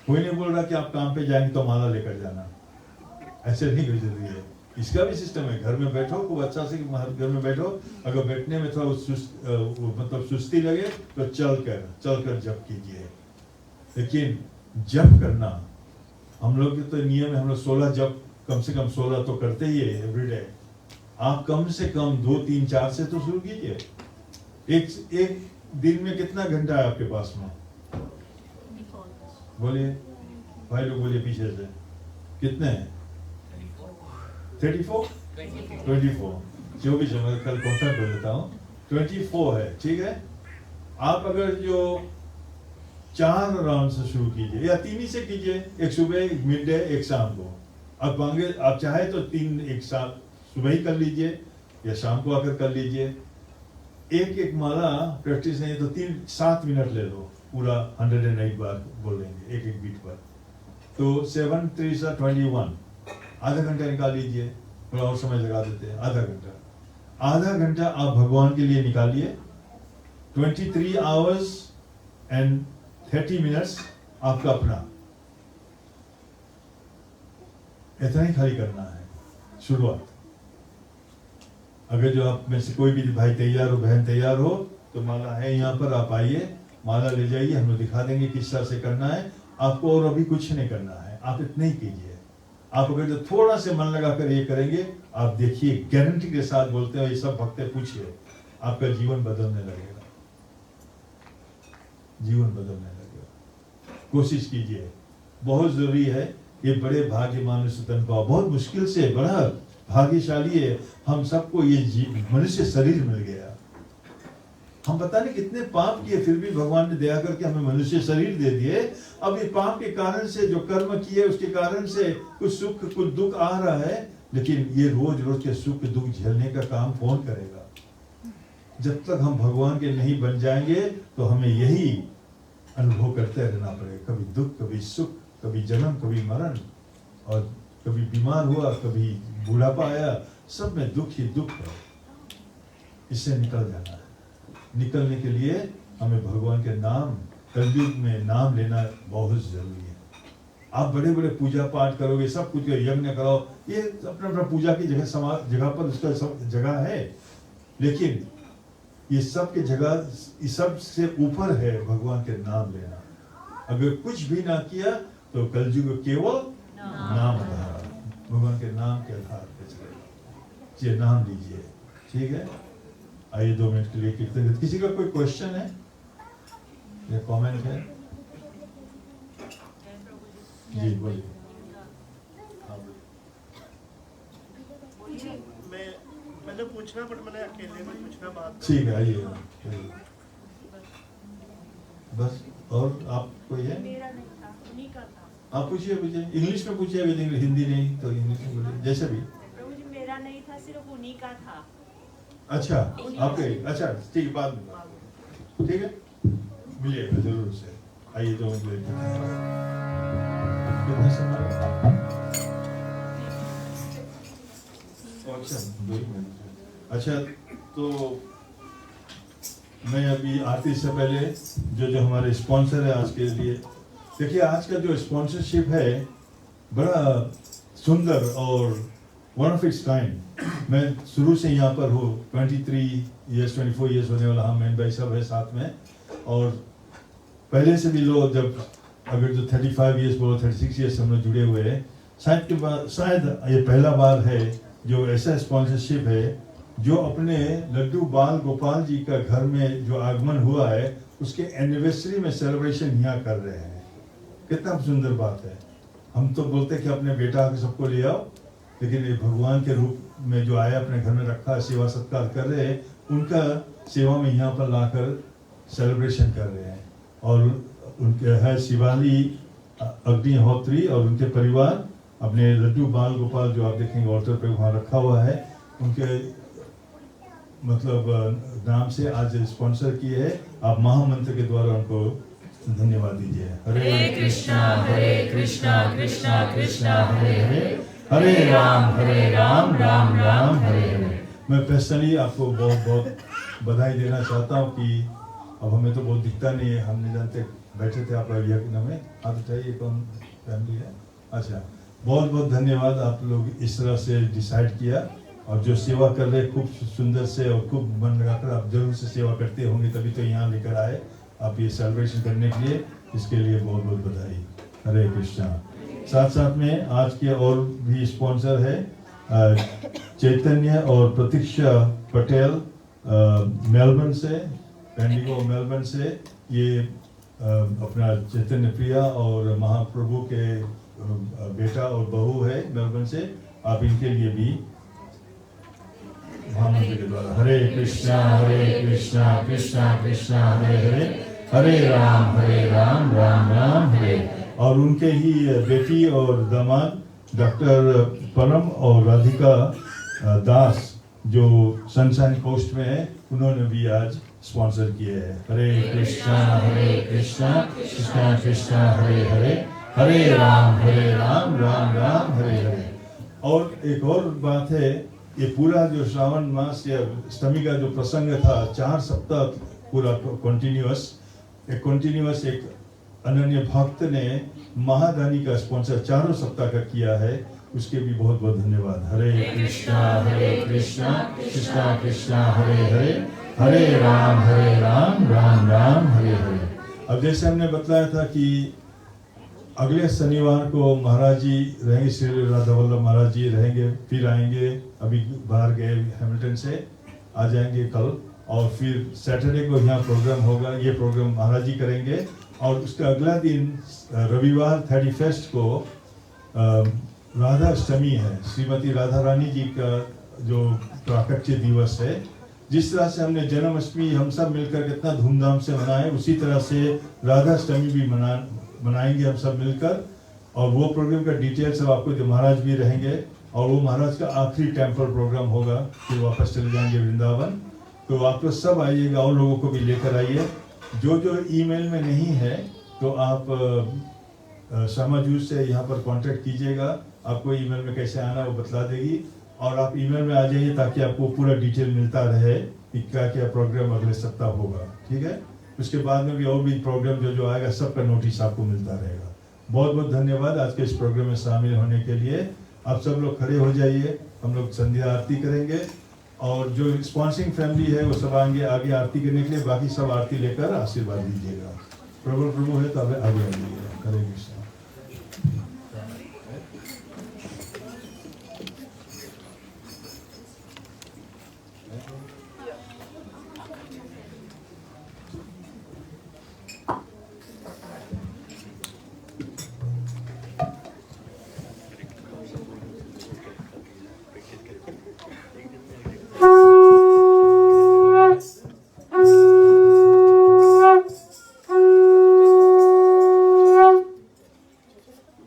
कोई नहीं बोल रहा कि आप काम पे जाएंगे तो माला लेकर जाना, ऐसे नहीं कोई जरूरी है। इसका भी सिस्टम है। घर में बैठो खूब अच्छा से, घर में बैठो, अगर बैठने में थोड़ा मतलब सुस्ती लगे तो चल कर जप कीजिए। लेकिन जप करना हम लोग के तो नियम है, हम लोग 16 जप कम से कम 16 तो करते ही है एवरीडे। आप कम से कम 2 3 4 से तो शुरू कीजिए। एक दिन में कितना घंटा है आपके पास में? बोलिए भाई लोग, बोलिए पीछे से कितने हैं? 34 24 मैं कल कंफर्म कर देता हूँ। 24 है, ठीक है। आप अगर जो 4 राउंड से शुरू कीजिए या 3 ही से कीजिए, एक सुबह एक मिड डे एक शाम को। आप चाहे तो 3 एक साथ सुबह ही कर लीजिए या शाम को आकर कर लीजिए। एक माला प्रैक्टिस नहीं तो 7 मिनट ले लो, पूरा 108 बार बोलेंगे एक बीट पर। तो 7 3 21, आधा घंटा निकाल लीजिए। थोड़ा और समय लगा देते हैं, आधा घंटा आप भगवान के लिए निकालिए। 23 आवर्स एंड 30 मिनट्स आपका अपना, इतना ही खाली करना है शुरुआत। अगर जो आप में से कोई भी भाई तैयार हो, बहन तैयार हो, तो माला है यहाँ पर, आप आइए, माला ले जाइए, हम लोग दिखा देंगे किस तरह से करना है। आपको और अभी कुछ नहीं करना है, आप इतना ही कीजिए। आप अगर जो थोड़ा से मन लगा कर ये करेंगे, आप देखिए गारंटी के साथ बोलते हैं, ये सब भक्त पूछिए, आपका जीवन बदलने लगेगा, जीवन बदलने लगेगा। कोशिश कीजिए, बहुत जरूरी है। ये बड़े भाग्य मानुष तन पाओ, बहुत मुश्किल से, बड़ा भाग्यशाली है हम सबको ये मनुष्य शरीर मिल गया। हम पता नहीं कितने पाप किए, फिर भी भगवान ने दया करके हमें मनुष्य शरीर दे दिए। अब ये पाप के कारण से जो कर्म किए उसके कारण से कुछ सुख कुछ दुख आ रहा है, लेकिन ये रोज रोज के सुख दुख झेलने का काम कौन करेगा? जब तक हम भगवान के नहीं बन जाएंगे तो हमें यही अनुभव करते रहना पड़ेगा, कभी दुख कभी सुख, कभी जन्म कभी मरण, और कभी बीमार हुआ कभी बुढ़ापा आया, सब में दुख ही दुख है। इससे निकल जाना है। निकलने के लिए हमें भगवान के नाम, कलयुग में नाम लेना बहुत जरूरी है। आप बड़े बड़े पूजा पाठ करोगे, सब कुछ यज्ञ करो, ये अपना अपना पूजा की जगह पर उसका जगह है, लेकिन ये सब की जगह, इस सब से ऊपर है भगवान के नाम लेना। अगर कुछ भी ना किया तो कलयुग केवल नाम आधार, भगवान के नाम के आधार पे चलेगा। ये नाम लीजिए, ठीक है। आइए 2 मिनट के लिए कीर्तन। किसी का कोई क्वेश्चन है या कमेंट है? जी बोलिए। मैंने पूछना, पर मैंने अकेले में पूछना बात। ठीक है, आइए बस। और आप कोई है? मेरा नहीं था, उन्हीं का था। आप पूछिए, इंग्लिश में पूछिए, अगर हिंदी नहीं तो इंग्लिश में बोलिए, जैसे भी। प्रभु जी मेरा नहीं था, सिर्फ उन्हीं का था। अच्छा आपके, अच्छा ठीक है, बाद में ठीक है, मिलिएगा जरूर से। आइए 2 मिनट कितने समय? अच्छा 2 मिनट। अच्छा तो मैं अभी आरती से पहले जो हमारे स्पॉन्सर है आज के लिए, देखिए आज का जो स्पॉन्सरशिप है बड़ा सुंदर और वन ऑफ इट्स काइंड। मैं शुरू से यहाँ पर हूँ, 23 इयर्स 24 इयर्स होने वाला। हाँ, मैं भाई सब है साथ में, और पहले से भी लोग जब अगर जो 35 इयर्स बोलो 36 इयर्स हम लोग जुड़े हुए हैं। शायद ये पहला बार है जो ऐसा स्पॉन्सरशिप है जो अपने लड्डू बाल गोपाल जी का घर में जो आगमन हुआ है उसके एनिवर्सरी में सेलिब्रेशन यहाँ कर रहे हैं। कितना सुंदर बात है। हम तो बोलते हैं कि अपने बेटा को सबको ले आओ, लेकिन ये भगवान के रूप में जो आया अपने घर में रखा, सेवा सत्कार कर रहे हैं, उनका सेवा में यहाँ पर लाकर सेलिब्रेशन कर रहे हैं। और उनके है शिवाली अग्निहोत्री और उनके परिवार अपने लड्डू बाल गोपाल जो आप देखेंगे ऑल्टर पे वहाँ रखा हुआ है, उनके मतलब नाम से आज स्पॉन्सर किए है। आप महामंत्र के द्वारा उनको धन्यवाद दीजिए। हरे कृष्णा कृष्णा कृष्णा हरे हरे, हरे राम राम राम हरे हरे। मैं पर्सनली आपको बहुत बहुत बधाई देना चाहता हूँ कि अब हमें तो बहुत दिखता नहीं है, हम नहीं जानते, बैठे थे आप यज्ञ में, हाथ उठाइए, कौन फैमिली है? अच्छा, बहुत बहुत धन्यवाद। आप लोग इस तरह से डिसाइड किया और जो सेवा कर रहे खूब सुंदर से और खूब मन लगाकर आप जरूर से सेवा करते होंगे, तभी तो यहाँ लेकर आए आप ये सेलिब्रेशन करने के लिए। इसके लिए बहुत बहुत बधाई। हरे कृष्णा। साथ साथ में आज के और भी स्पॉन्सर है चैतन्य और प्रतीक्षा पटेल मेलबर्न से, पेंडिगो मेलबर्न से। ये अपना चैतन्य प्रिया और महाप्रभु के बेटा और बहू है मेलबर्न से। आप इनके लिए भी महामंत्र के द्वारा हरे कृष्णा कृष्णा कृष्णा हरे हरे, हरे राम राम राम हरे। और उनके ही बेटी और दामाद डॉक्टर परम और राधिका दास जो सनशाइन कोस्ट में है, उन्होंने भी आज स्पॉन्सर किए हैं। हरे कृष्णा कृष्णा कृष्णा हरे हरे, हरे राम राम राम हरे हरे। और एक और बात है, ये पूरा जो श्रावण मास या अष्टमी का जो प्रसंग था, 4 सप्ताह पूरा कंटिन्यूअस एक अनन्य भक्त ने महादानी का स्पॉन्सर 4 सप्ताह का किया है, उसके भी बहुत बहुत धन्यवाद। हरे कृष्णा कृष्णा कृष्णा हरे हरे, हरे राम राम राम हरे हरे। अब जैसे हमने बताया था कि अगले शनिवार को महाराज जी रहेंगे, श्री राधा वल्लभ महाराज जी रहेंगे, फिर आएंगे, अभी बाहर गए हैमिल्टन से, आ जाएंगे कल। और फिर सैटरडे को यहाँ प्रोग्राम होगा, ये प्रोग्राम महाराज जी करेंगे। और उसका अगला दिन रविवार 31 को राधा अष्टमी है, श्रीमती राधा रानी जी का जो प्राकट्य दिवस है। जिस तरह से हमने जन्माष्टमी हम सब मिलकर कितना धूमधाम से मनाए, उसी तरह से राधा अष्टमी भी मनाएंगे हम सब मिलकर। और वो प्रोग्राम का डिटेल सब आपको, जो महाराज भी रहेंगे, और वो महाराज का आखिरी टेम्पल प्रोग्राम होगा, फिर वापस चले जाएंगे वृंदावन। तो आप लोग सब आइएगा, और लोगों को भी लेकर आइए। जो ईमेल में नहीं है तो आप श्यामा जूस से यहाँ पर कांटेक्ट कीजिएगा, आपको ईमेल में कैसे आना वो बतला देगी। और आप ईमेल में आ जाइए ताकि आपको पूरा डिटेल मिलता रहे कि क्या क्या प्रोग्राम अगले सप्ताह होगा, ठीक है। उसके बाद में भी और भी प्रोग्राम जो आएगा सबका नोटिस आपको मिलता रहेगा। बहुत बहुत धन्यवाद आज के इस प्रोग्राम में शामिल होने के लिए। आप सब लोग खड़े हो जाइए, हम लोग संध्या आरती करेंगे। और जो स्पॉन्सरिंग फैमिली है वो सब आगे आगे आरती करने के लिए, बाकी सब आरती लेकर आशीर्वाद दीजिएगा। प्रभु है तो आगे आइए। हरे कृष्ण।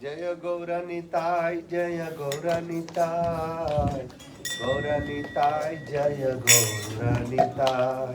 जय गौरनिताय जय गौरनिताय, गौरनिताय जय गौरनिताय।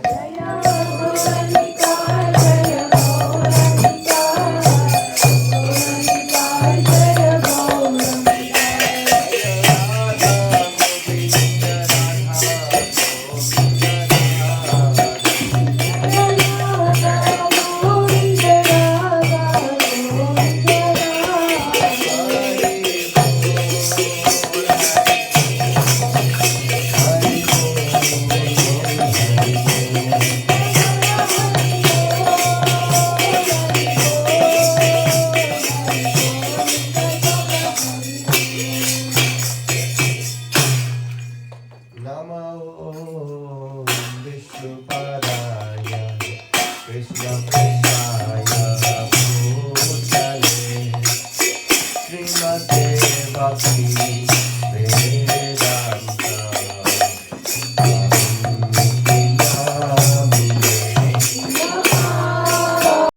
नमो